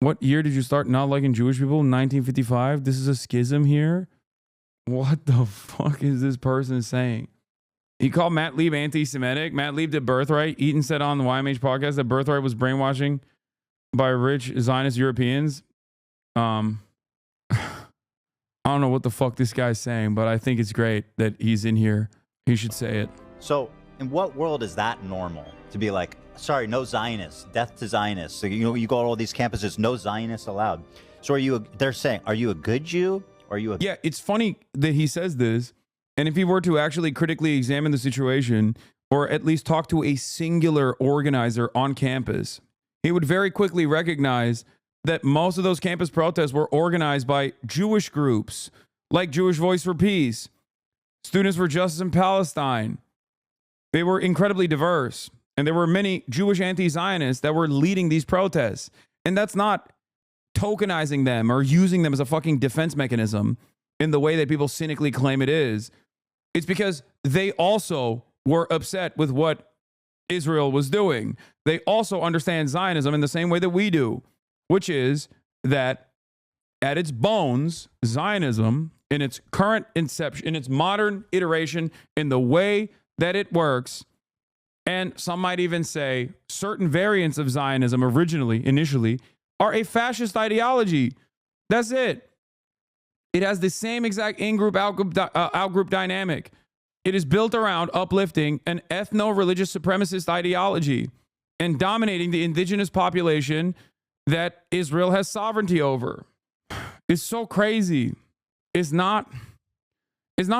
What year did you start not liking Jewish people? 1955? This is a schism here? What the fuck is this person saying? He called Matt Lieb anti-Semitic. Matt Lieb did Birthright. Eaton said on the YMH podcast that Birthright was brainwashing by rich Zionist Europeans. I don't know what the fuck this guy's saying, but I think it's great that he's in here. He should say it.
So in what world is that normal? To be like, sorry, no Zionists, death to Zionists. So, you know, you go to all these campuses, no Zionists allowed. So they're saying, are you a good Jew? Or are you a...
Yeah, it's funny that he says this. And if he were to actually critically examine the situation, or at least talk to a singular organizer on campus, he would very quickly recognize that most of those campus protests were organized by Jewish groups, like Jewish Voice for Peace, Students for Justice in Palestine. They were incredibly diverse. And there were many Jewish anti-Zionists that were leading these protests. And that's not tokenizing them or using them as a fucking defense mechanism in the way that people cynically claim it is. It's because they also were upset with what Israel was doing. They also understand Zionism in the same way that we do, which is that at its bones, Zionism, in its current inception, in its modern iteration, in the way that it works, and some might even say certain variants of Zionism initially, are a fascist ideology. That's it. It has the same exact in-group, out-group dynamic. It is built around uplifting an ethno-religious supremacist ideology and dominating the indigenous population that Israel has sovereignty over. It's so crazy. It's not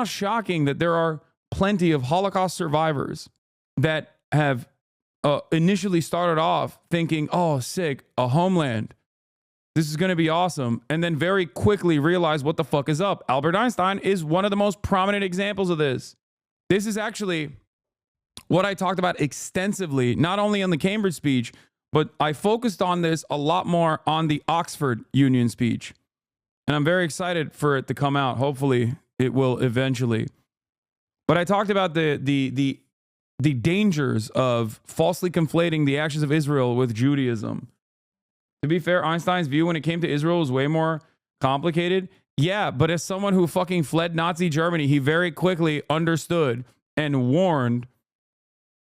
shocking that there are plenty of Holocaust survivors that have initially started off thinking, oh, sick, a homeland. This is going to be awesome. And then very quickly realize what the fuck is up. Albert Einstein is one of the most prominent examples of this. This is actually what I talked about extensively, not only on the Cambridge speech, but I focused on this a lot more on the Oxford Union speech. And I'm very excited for it to come out. Hopefully it will eventually. But I talked about the dangers of falsely conflating the actions of Israel with Judaism. To be fair, Einstein's view when it came to Israel was way more complicated. Yeah, but as someone who fucking fled Nazi Germany, he very quickly understood and warned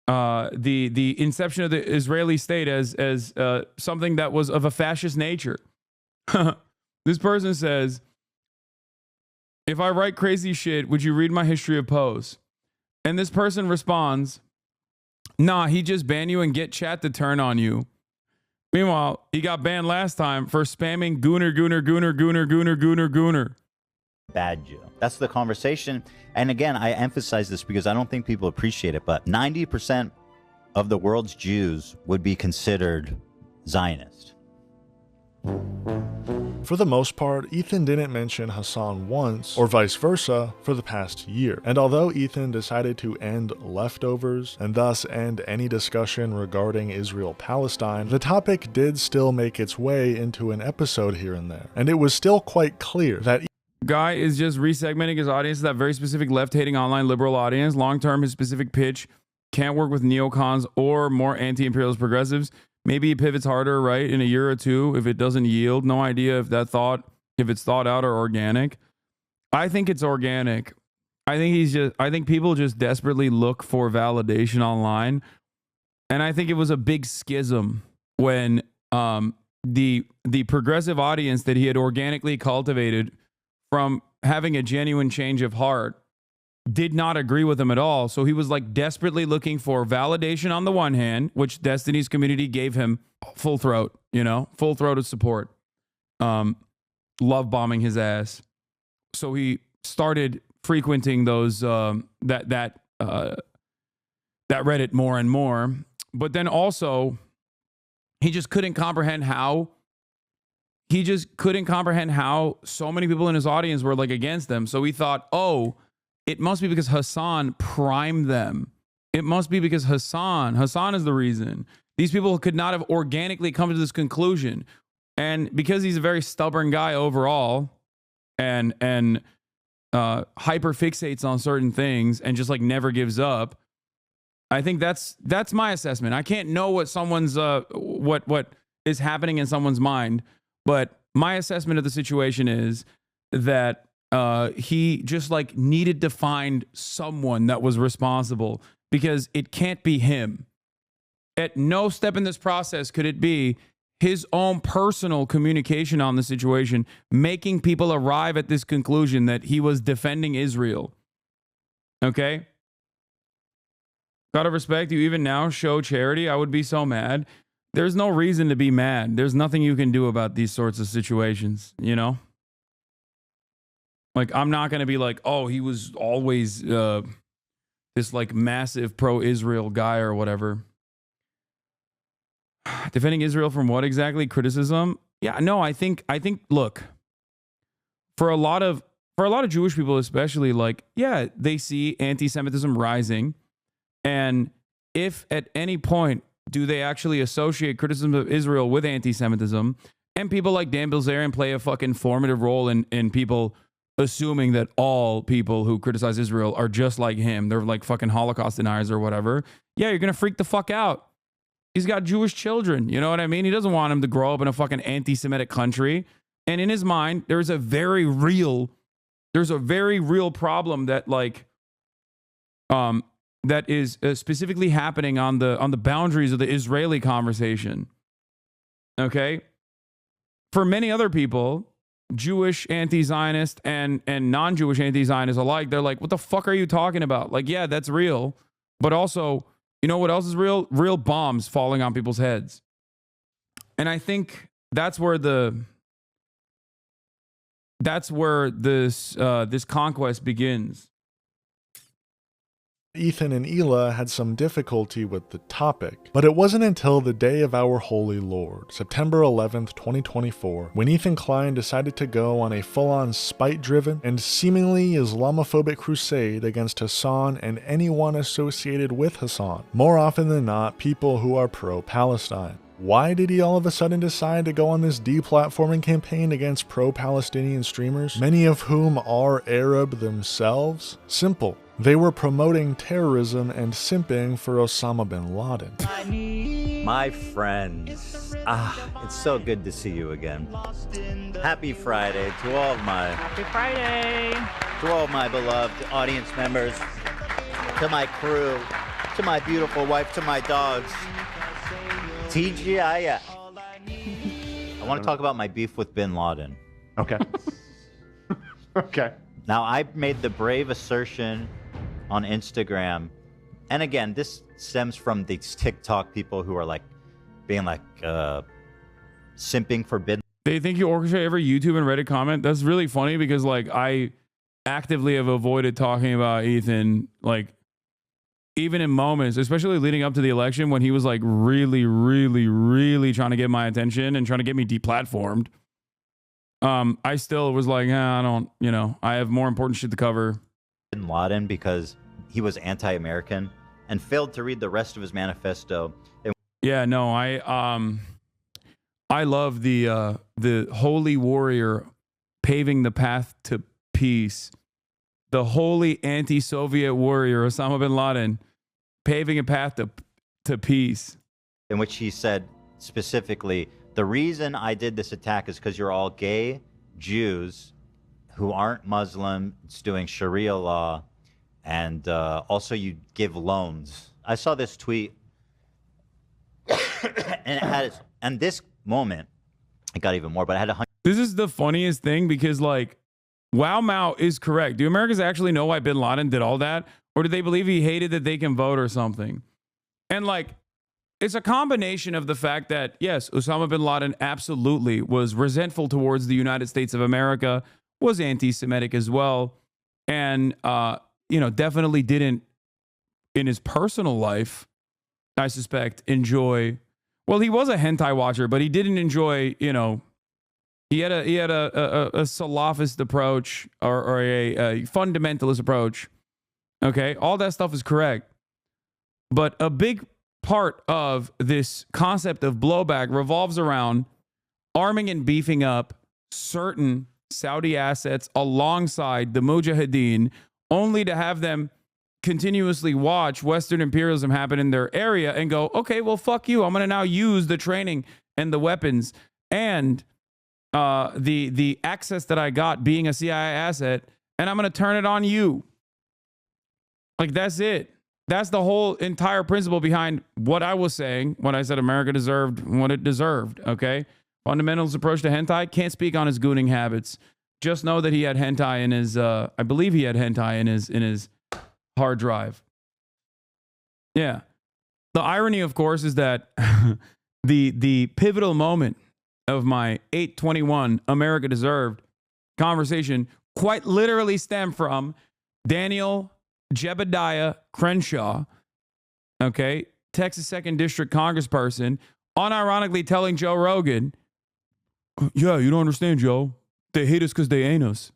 the inception of the Israeli state as something that was of a fascist nature. This person says, if I write crazy shit, would you read my history of posts? And this person responds, nah, he just banned you and get chat to turn on you. Meanwhile, he got banned last time for spamming gooner.
Bad Jew. That's the conversation. And again, I emphasize this because I don't think people appreciate it, but 90% of the world's Jews would be considered Zionist.
For the most part, Ethan didn't mention Hasan once, or vice versa, for the past year. And although Ethan decided to end leftovers, and thus end any discussion regarding Israel-Palestine, the topic did still make its way into an episode here and there. And it was still quite clear that
guy is just resegmenting his audience to that very specific left-hating online liberal audience. Long-term, his specific pitch can't work with neocons or more anti-imperialist progressives. Maybe he pivots harder, right, in a year or two if it doesn't yield. No idea if it's thought out or organic. I think it's organic. I think people just desperately look for validation online. And I think it was a big schism when the progressive audience that he had organically cultivated from having a genuine change of heart did not agree with him at all. So he was like desperately looking for validation on the one hand, which Destiny's community gave him full throated support, love bombing his ass. So he started frequenting those that Reddit more and more. But then also he just couldn't comprehend how so many people in his audience were like against them. So he thought, oh, it must be because Hasan primed them. It must be because Hasan is the reason. These people could not have organically come to this conclusion. And because he's a very stubborn guy overall and hyper fixates on certain things and just like never gives up, I think that's my assessment. I can't know what someone's what is happening in someone's mind, but my assessment of the situation is that he just like needed to find someone that was responsible because it can't be him. At no step in this process could it be his own personal communication on the situation, making people arrive at this conclusion that he was defending Israel. Okay? Gotta respect you even now, show charity. I would be so mad. There's no reason to be mad. There's nothing you can do about these sorts of situations, you know? Like, I'm not going to be like, oh, he was always this like massive pro-Israel guy or whatever. Defending Israel from what exactly? Criticism? Yeah, no, I think look, for a lot of Jewish people especially, like, yeah, they see anti-Semitism rising, and if at any point do they actually associate criticism of Israel with anti-Semitism, and people like Dan Bilzerian play a fucking formative role in people assuming that all people who criticize Israel are just like him, they're like fucking Holocaust deniers or whatever, yeah, you're gonna freak the fuck out. He's got Jewish children, you know what I mean? He doesn't want him to grow up in a fucking anti-Semitic country. And in his mind, there's a very real problem that like, that is specifically happening on the boundaries of the Israeli conversation. Okay? For many other people, Jewish anti-Zionist and non-Jewish anti-Zionist alike, they're like, what the fuck are you talking about? Like, yeah, that's real. But also, you know what else is real? Real bombs falling on people's heads. And I think that's where this conquest begins.
Ethan and Ela had some difficulty with the topic, but it wasn't until the day of our Holy Lord, September 11th, 2024, when Ethan Klein decided to go on a full-on spite-driven and seemingly Islamophobic crusade against Hasan and anyone associated with Hasan, more often than not people who are pro-Palestine. Why did he all of a sudden decide to go on this deplatforming campaign against pro-Palestinian streamers, many of whom are Arab themselves? Simple. They were promoting terrorism and simping for Osama bin Laden.
My friends, it's so good to see you again. Happy Friday to all of my beloved audience members, to my crew, to my beautiful wife, to my dogs. TGIF. I want to talk about my beef with bin Laden.
Okay. Okay.
Now, I made the brave assertion on Instagram, and again, this stems from these TikTok people who are like being like simping for bin.
They think you orchestrate every YouTube and Reddit comment. That's really funny because like I actively have avoided talking about Ethan, like even in moments, especially leading up to the election when he was like really, really, really trying to get my attention and trying to get me deplatformed. I still was like, I don't, I have more important shit to cover.
Bin Laden because he was anti-American and failed to read the rest of his manifesto.
Yeah, no, I love the holy warrior paving the path to peace. The holy anti-Soviet warrior Osama bin Laden paving a path to peace.
In which he said specifically, the reason I did this attack is because you're all gay Jews who aren't Muslim, it's doing Sharia law, and also you give loans. I saw this tweet, and it had, and this moment, it got even more, but I had
This is the funniest thing because, like, Wow Mao is correct. Do Americans actually know why bin Laden did all that? Or do they believe he hated that they can vote or something? And, like, it's a combination of the fact that, yes, Osama bin Laden absolutely was resentful towards the United States of America, was anti-Semitic as well, and, definitely didn't, in his personal life, I suspect, enjoy, well, he was a hentai watcher, but he didn't enjoy, he had a Salafist approach or a fundamentalist approach. Okay, all that stuff is correct. But a big part of this concept of blowback revolves around arming and beefing up certain Saudi assets alongside the Mujahideen, only to have them continuously watch Western imperialism happen in their area and go, okay, well, fuck you. I'm going to now use the training and the weapons and the access that I got being a CIA asset, and I'm going to turn it on you. Like, that's it. That's the whole entire principle behind what I was saying when I said America deserved what it deserved, okay? Fundamentalist approach to hentai. Can't speak on his gooning habits. Just know that he had hentai in his, I believe he had hentai in his hard drive. Yeah. The irony, of course, is that the pivotal moment of my 821 America deserved conversation quite literally stemmed from Daniel Jebediah Crenshaw, okay, Texas 2nd District Congressperson, unironically telling Joe Rogan, yeah, you don't understand, Joe. They hate us because they ain't us.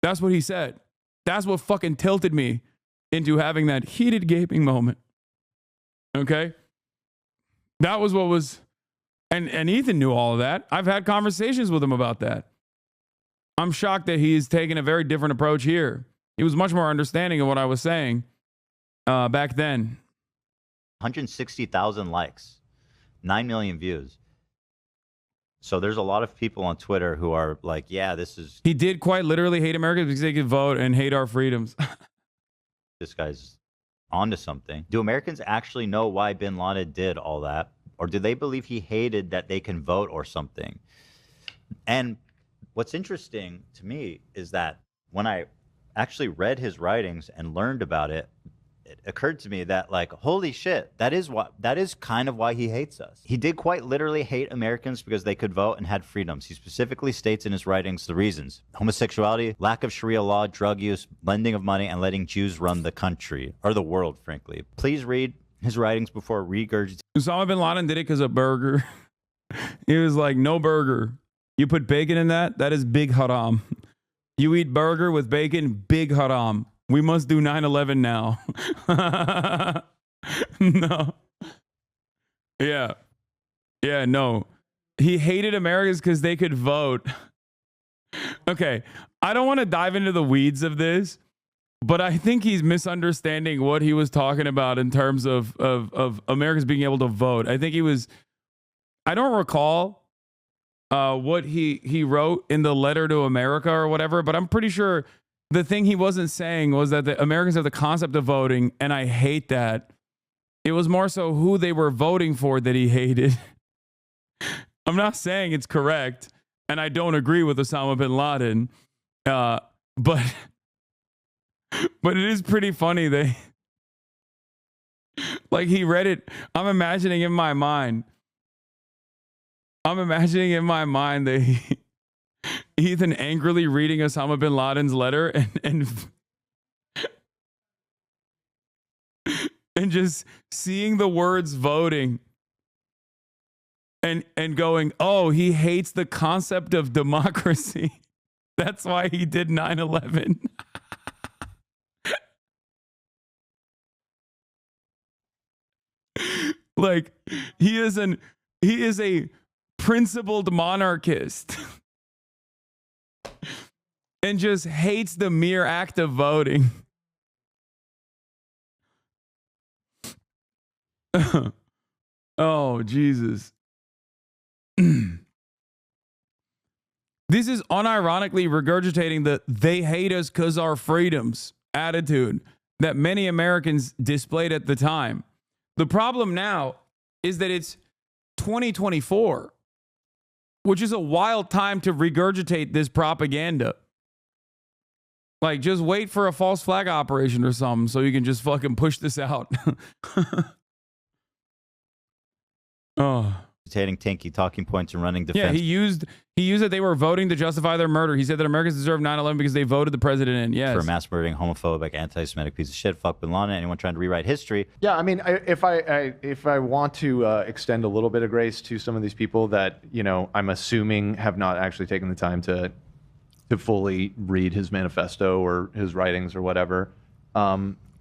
That's what he said. That's what fucking tilted me into having that heated gaping moment. Okay? That was what was... And Ethan knew all of that. I've had conversations with him about that. I'm shocked that he's taken a very different approach here. He was much more understanding of what I was saying back then.
160,000 likes, 9 million views. So there's a lot of people on Twitter who are like, yeah, this is...
He did quite literally hate America because they could vote and hate our freedoms.
This guy's onto something. Do Americans actually know why bin Laden did all that? Or do they believe he hated that they can vote or something? And what's interesting to me is that when I actually read his writings and learned about it, it occurred to me that, like, holy shit, that is kind of why he hates us. He did quite literally hate Americans because they could vote and had freedoms. He specifically states in his writings the reasons: homosexuality, lack of Sharia law, drug use, lending of money, and letting Jews run the country, or the world, frankly. Please read his writings before regurgitating.
Osama bin Laden did it because of burger. He was like, no burger. You put bacon in that? That is big haram. You eat burger with bacon? Big haram. We must do 9/11 now. No. Yeah. Yeah, no. He hated Americans because they could vote. Okay. I don't want to dive into the weeds of this, but I think he's misunderstanding what he was talking about in terms of Americans being able to vote. I think he was... I don't recall what he wrote in the letter to America or whatever, but I'm pretty sure the thing he wasn't saying was that the Americans have the concept of voting, and I hate that. It was more so who they were voting for that he hated. I'm not saying it's correct, and I don't agree with Osama bin Laden, but it is pretty funny that, like, he read it. I'm imagining in my mind that Ethan angrily reading Osama bin Laden's letter and just seeing the words voting and going, oh, he hates the concept of democracy. That's why he did 9/11. Like, he is a principled monarchist and just hates the mere act of voting. Oh, Jesus. This is unironically regurgitating the they hate us because our freedoms attitude that many Americans displayed at the time. The problem now is that it's 2024, which is a wild time to regurgitate this propaganda. Like, just wait for a false flag operation or something so you can just fucking push this out. Oh.
Tinky talking points and running defense.
Yeah, he used that they were voting to justify their murder. He said that Americans deserve 9/11 because they voted the president in. Yes.
For a mass murdering, homophobic, anti-Semitic piece of shit. Fuck bin Laden. Anyone trying to rewrite history.
Yeah, I mean, if I want to extend a little bit of grace to some of these people that, you know, I'm assuming have not actually taken the time to fully read his manifesto or his writings or whatever.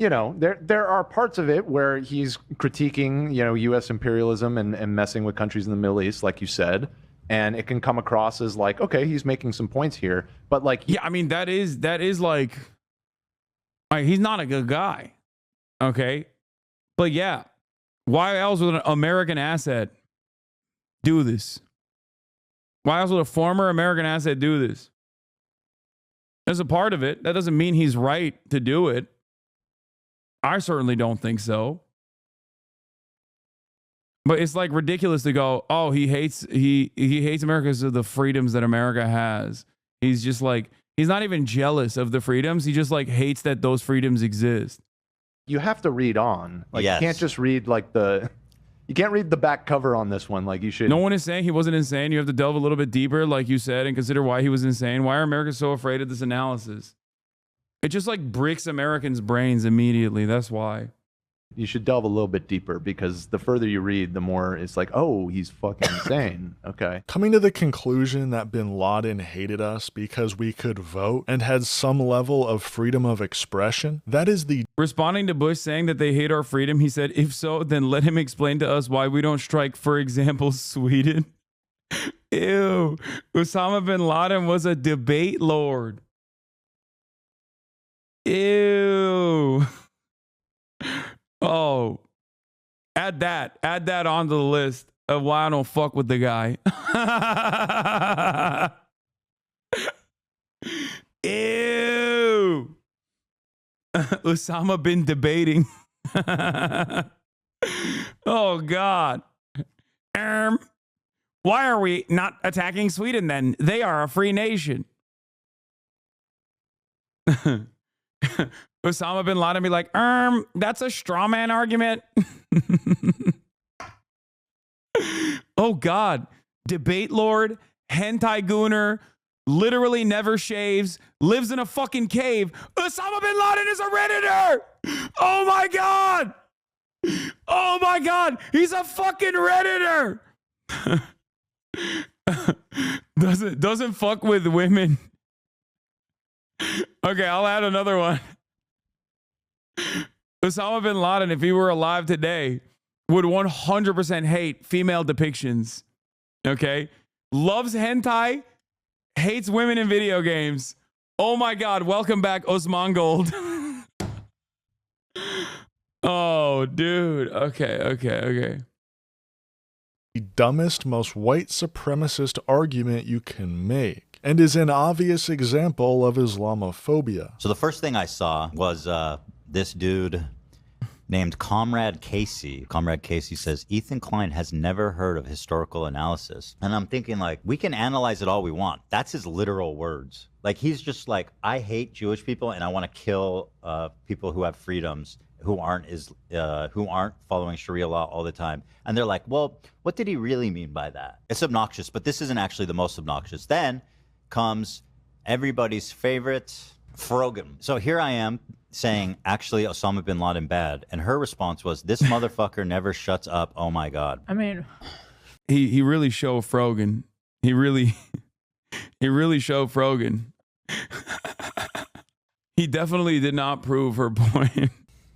You know, there are parts of it where he's critiquing, you know, U.S. imperialism and messing with countries in the Middle East, like you said, and it can come across as like, okay, he's making some points here, but like,
yeah, I mean, that is like he's not a good guy, okay, but yeah, why else would an American asset do this? Why else would a former American asset do this? As a part of it, that doesn't mean he's right to do it. I certainly don't think so. But it's like ridiculous to go, oh, he hates America because of the freedoms that America has. He's just like, he's not even jealous of the freedoms. He just like hates that those freedoms exist.
You have to read on. Like
Yes.
you can't just read like you can't read the back cover on this one. Like you should.
No one is saying he wasn't insane. You have to delve a little bit deeper, like you said, and consider why he was insane. Why are Americans so afraid of this analysis? It just like bricks Americans' brains immediately. That's why.
You should delve a little bit deeper because the further you read, the more it's like, oh, he's fucking insane. Okay.
Coming to the conclusion that bin Laden hated us because we could vote and had some level of freedom of expression, that is the...
Responding to Bush saying that they hate our freedom, he said, if so, then let him explain to us why we don't strike, for example, Sweden. Ew. Osama bin Laden was a debate lord. Ew. Oh, add that onto the list of why I don't fuck with the guy. Ew. Osama been debating. Oh, God. Why are we not attacking Sweden then? They are a free nation. Osama bin Laden be like, that's a straw man argument. Oh, God. Debate lord, hentai gooner, literally never shaves, lives in a fucking cave. Osama bin Laden is a Redditor. Oh, my God. Oh, my God. He's a fucking Redditor. Doesn't fuck with women. Okay, I'll add another one. Osama bin Laden, if he were alive today, would 100% hate female depictions. Okay? Loves hentai, hates women in video games. Oh my God, welcome back, Osman Gold. Oh, dude. Okay.
The dumbest, most white supremacist argument you can make, and is an obvious example of Islamophobia.
So the first thing I saw was this dude named Comrade Casey. Comrade Casey says, Ethan Klein has never heard of historical analysis. And I'm thinking, like, we can analyze it all we want. That's his literal words. Like, he's just like, I hate Jewish people and I want to kill people who have freedoms, who aren't following Sharia law all the time. And they're like, well, what did he really mean by that? It's obnoxious, but this isn't actually the most obnoxious. Then comes everybody's favorite, Frogan. So here I am saying, actually, Osama bin Laden bad. And her response was, this motherfucker never shuts up. Oh, my God.
I mean,
he really showed Frogan. He really showed Frogan. He definitely did not prove her point.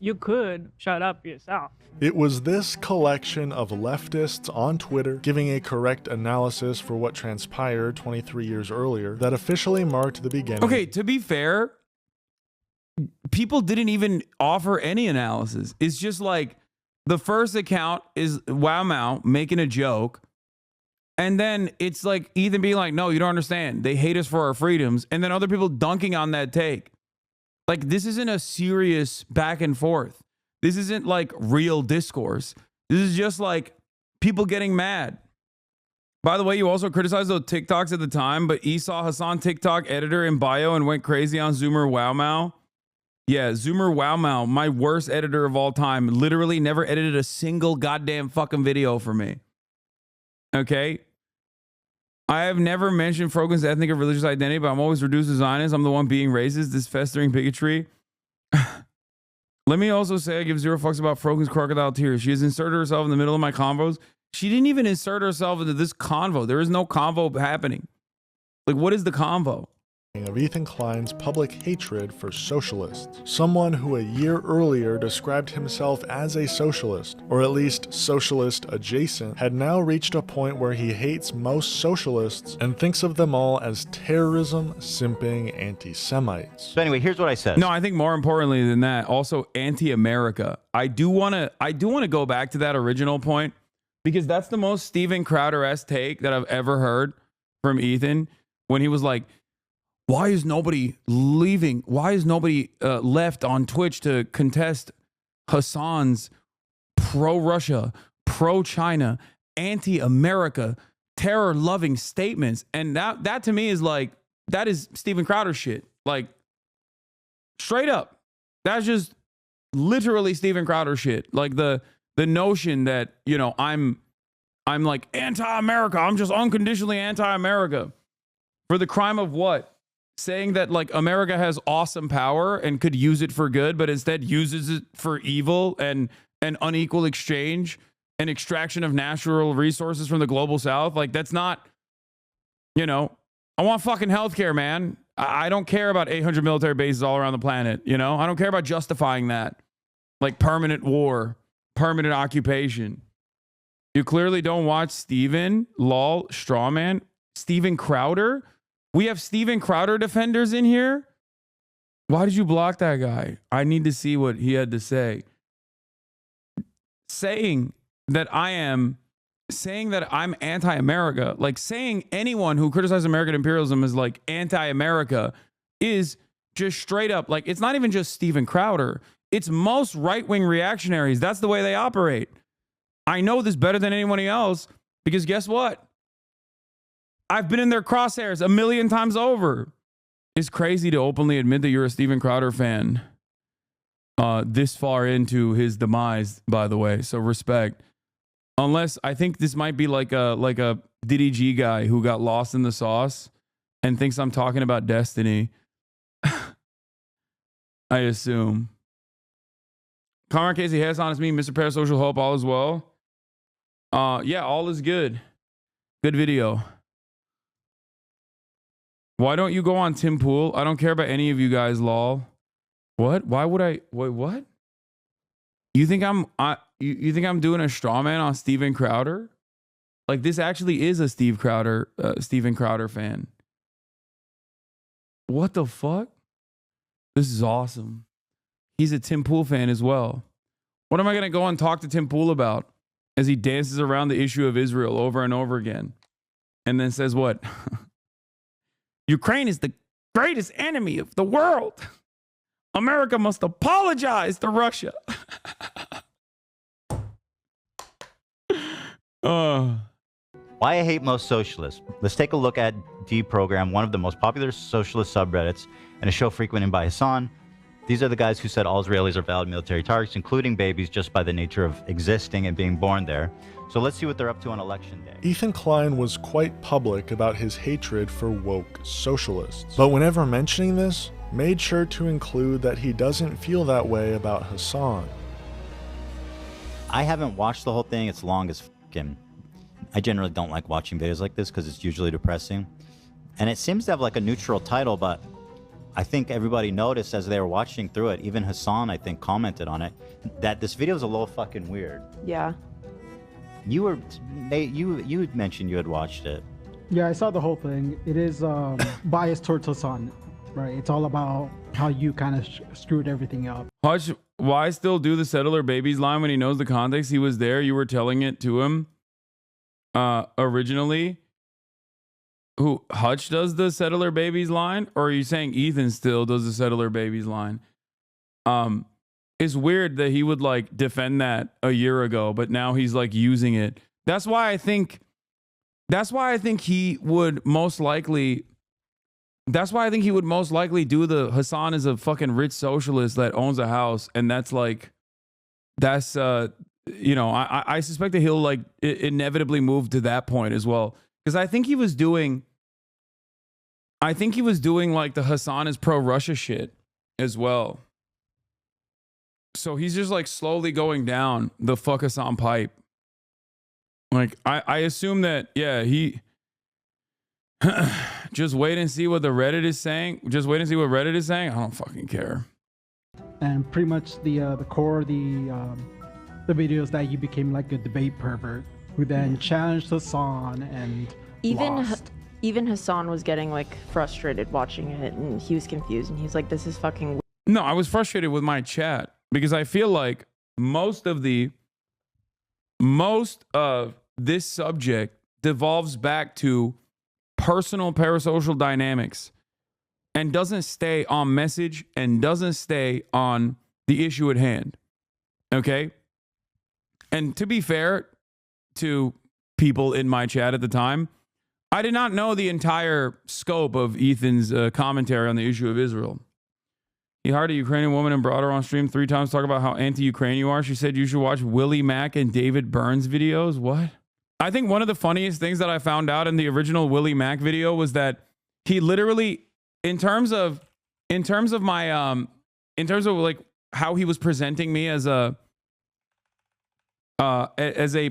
you could shut up yourself.
It was this collection of leftists on Twitter giving a correct analysis for what transpired 23 years earlier that officially marked the beginning.
Okay, to be fair, people didn't even offer any analysis. It's just like the first account is Wow Mao making a joke. And then it's like Ethan being like, no, you don't understand. They hate us for our freedoms. And then other people dunking on that take. Like, this isn't a serious back and forth. This isn't like real discourse. This is just like people getting mad. By the way, you also criticized those TikToks at the time, but Esau Hasan TikTok editor in bio and went crazy on Zoomer Wow Mao. Yeah, Zoomer Wow Mao, my worst editor of all time, literally never edited a single goddamn fucking video for me. Okay? I have never mentioned Frogan's ethnic or religious identity, but I'm always reduced to Zionist. I'm the one being racist, this festering bigotry. Let me also say I give zero fucks about Frogan's crocodile tears. She has inserted herself in the middle of my convos. She didn't even insert herself into this convo. There is no convo happening. Like, what is the convo?
Of Ethan Klein's public hatred for socialists. Someone who a year earlier described himself as a socialist, or at least socialist adjacent, had now reached a point where he hates most socialists and thinks of them all as terrorism, simping anti-Semites.
So anyway, here's what I said.
No, I think more importantly than that, also anti-America. I do want to go back to that original point because that's the most Steven Crowder-esque take that I've ever heard from Ethan when he was like, why is nobody leaving? Why is nobody left on Twitch to contest Hasan's pro-Russia, pro-China, anti-America, terror-loving statements? And that to me is like, that is Steven Crowder shit. Like, straight up. That's just literally Steven Crowder shit. Like the notion that, you know, I'm like anti-America. I'm just unconditionally anti-America. For the crime of what? Saying that like America has awesome power and could use it for good, but instead uses it for evil and an unequal exchange and extraction of natural resources from the global south. Like that's not, you know, I want fucking healthcare, man. I don't care about 800 military bases all around the planet. You know, I don't care about justifying that. Like permanent war, permanent occupation. You clearly don't watch Steven, lol, strawman, Steven Crowder. We have Steven Crowder defenders in here. Why did you block that guy? I need to see what he had to say. Saying that I'm anti-America, like saying anyone who criticizes American imperialism is like anti-America is just straight up like, it's not even just Steven Crowder. It's most right-wing reactionaries. That's the way they operate. I know this better than anyone else because guess what? I've been in their crosshairs a million times over. It's crazy to openly admit that you're a Steven Crowder fan this far into his demise, by the way. So respect. Unless I think this might be like a Diddy G guy who got lost in the sauce and thinks I'm talking about Destiny. I assume. Conrad Casey, Hassan, it's me, Mr. Parasocial Hope, all is well. Yeah, all is good. Good video. Why don't you go on Tim Pool? I don't care about any of you guys, lol. What? Why would I? Wait, what? You think you think I'm doing a straw man on Steven Crowder? Like this actually is a Steven Crowder fan. What the fuck? This is awesome. He's a Tim Pool fan as well. What am I gonna go and talk to Tim Pool about as he dances around the issue of Israel over and over again, and then says what? Ukraine is the greatest enemy of the world. America must apologize to Russia.
Why I hate most socialists. Let's take a look at Deprogram, one of the most popular socialist subreddits, and a show frequented by Hasan. These are the guys who said all Israelis are valid military targets, including babies, just by the nature of existing and being born there. So let's see what they're up to on election day.
Ethan Klein was quite public about his hatred for woke socialists, but whenever mentioning this, made sure to include that he doesn't feel that way about Hasan.
I haven't watched the whole thing. It's long as fucking. I generally don't like watching videos like this because it's usually depressing. And it seems to have like a neutral title, but I think everybody noticed as they were watching through it, even Hasan, I think, commented on it, that this video is a little fucking weird.
Yeah.
You mentioned you had watched it.
Yeah, I saw the whole thing. It is biased towards Hasan, right? It's all about how you kind of screwed everything up.
Hutch, why still do the settler babies line when he knows the context? He was there. You were telling it to him originally. Who, Hutch does the settler babies line? Or are you saying Ethan still does the settler babies line? It's weird that he would like defend that a year ago, but now he's like using it. That's why I think he would most likely do the Hasan is a fucking rich socialist that owns a house, and that's you know, I suspect that he'll like inevitably move to that point as well. Because I think he was doing like the Hasan is pro-Russia shit as well. So he's just like slowly going down the fuck Hasan pipe. Like I assume that, yeah, he just wait and see what the Reddit is saying. Just wait and see what Reddit is saying. I don't fucking care.
And pretty much the core of the videos that you became like a debate pervert who then challenged Hasan and lost.
Even Hasan was getting like frustrated watching it, and he was confused, and he's like, "This is fucking weird."
No, I was frustrated with my chat because I feel like most of this subject devolves back to personal parasocial dynamics and doesn't stay on message and doesn't stay on the issue at hand. Okay? And to be fair to people in my chat at the time, I did not know the entire scope of Ethan's commentary on the issue of Israel. He hired a Ukrainian woman and brought her on stream 3 times to talk about how anti-Ukraine you are. She said you should watch Willie Mack and David Burns videos. What? I think one of the funniest things that I found out in the original Willie Mack video was that he literally, in terms of like how he was presenting me as a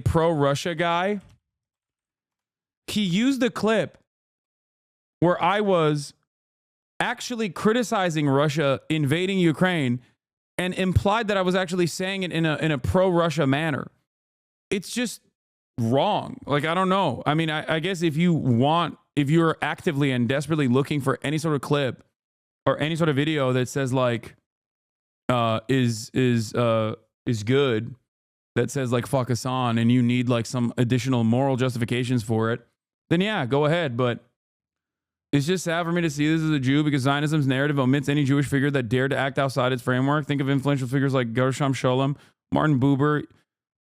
pro-Russia guy, he used a clip where I was actually criticizing Russia invading Ukraine and implied that I was actually saying it in a pro-Russia manner. It's just wrong. Like, I don't know. I mean, I guess if you're actively and desperately looking for any sort of clip or any sort of video that says like is good, that says like fuck Hassan, and you need like some additional moral justifications for it, then yeah, go ahead. But it's just sad for me to see this as a Jew because Zionism's narrative omits any Jewish figure that dared to act outside its framework. Think of influential figures like Gershom Scholem, Martin Buber,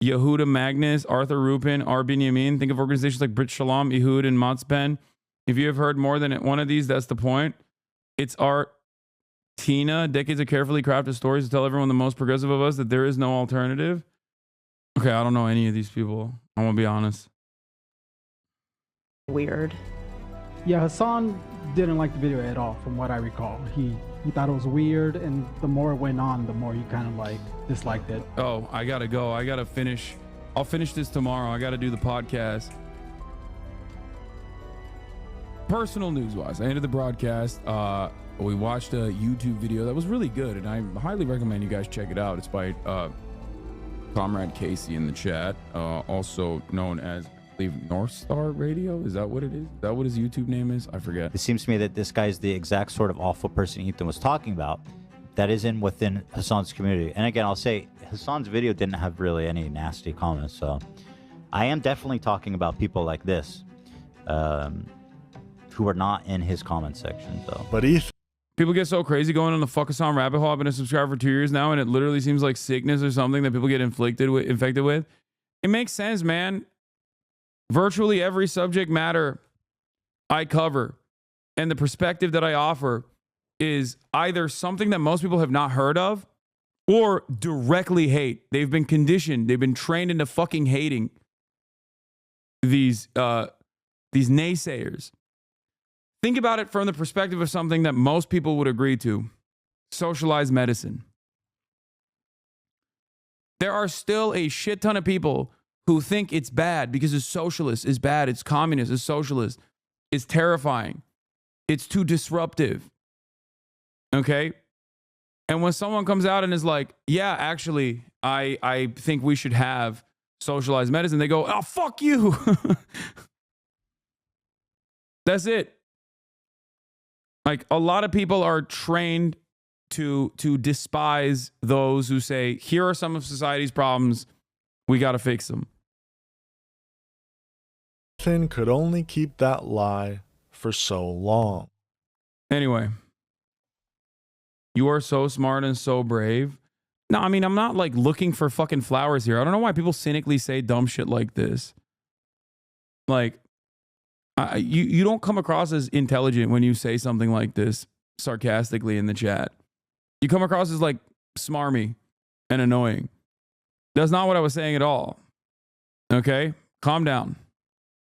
Yehuda Magnus, Arthur Rupin, R. Binyamin. Think of organizations like Brit Shalom, Ehud, and Matzpen. If you have heard more than one of these, that's the point. It's art. Tina, decades of carefully crafted stories to tell everyone the most progressive of us that there is no alternative. Okay, I don't know any of these people. I'm gonna be honest.
Weird.
Yeah, Hassan didn't like the video at all, from what I recall. He thought it was weird, and the more it went on, the more he kind of like disliked it.
Oh, I gotta go. I gotta finish. I'll finish this tomorrow. I gotta do the podcast. Personal news-wise, I ended the broadcast. We watched a YouTube video that was really good, and I highly recommend you guys check it out. It's by Comrade Casey in the chat, also known as, I believe, North Star Radio. Is that what it is? Is that what his YouTube name is? I forget.
It seems to me that this guy is the exact sort of awful person Ethan was talking about that is within Hassan's community. And again, I'll say Hassan's video didn't have really any nasty comments, so I am definitely talking about people like this who are not in his comment section. So,
but
people get so crazy going on the fuck Hassan rabbit hole. I've been a subscriber for 2 years now, and it literally seems like sickness or something that people get infected with. It makes sense, man. Virtually every subject matter I cover and the perspective that I offer is either something that most people have not heard of or directly hate. They've been conditioned. They've been trained into fucking hating these naysayers. Think about it from the perspective of something that most people would agree to. Socialized medicine. There are still a shit ton of people who think it's bad because it's socialist, it's bad, it's communist, it's socialist, it's terrifying, it's too disruptive. Okay? And when someone comes out and is like, yeah, actually, I think we should have socialized medicine, they go, oh, fuck you. That's it. Like, a lot of people are trained to despise those who say, here are some of society's problems, we got to fix them.
Ethan could only keep that lie for so long.
Anyway, you are so smart and so brave. No, I mean, I'm not like looking for fucking flowers here. I don't know why people cynically say dumb shit like this. Like, you don't come across as intelligent when you say something like this sarcastically in the chat. You come across as like smarmy and annoying. That's not what I was saying at all. Okay? Calm down.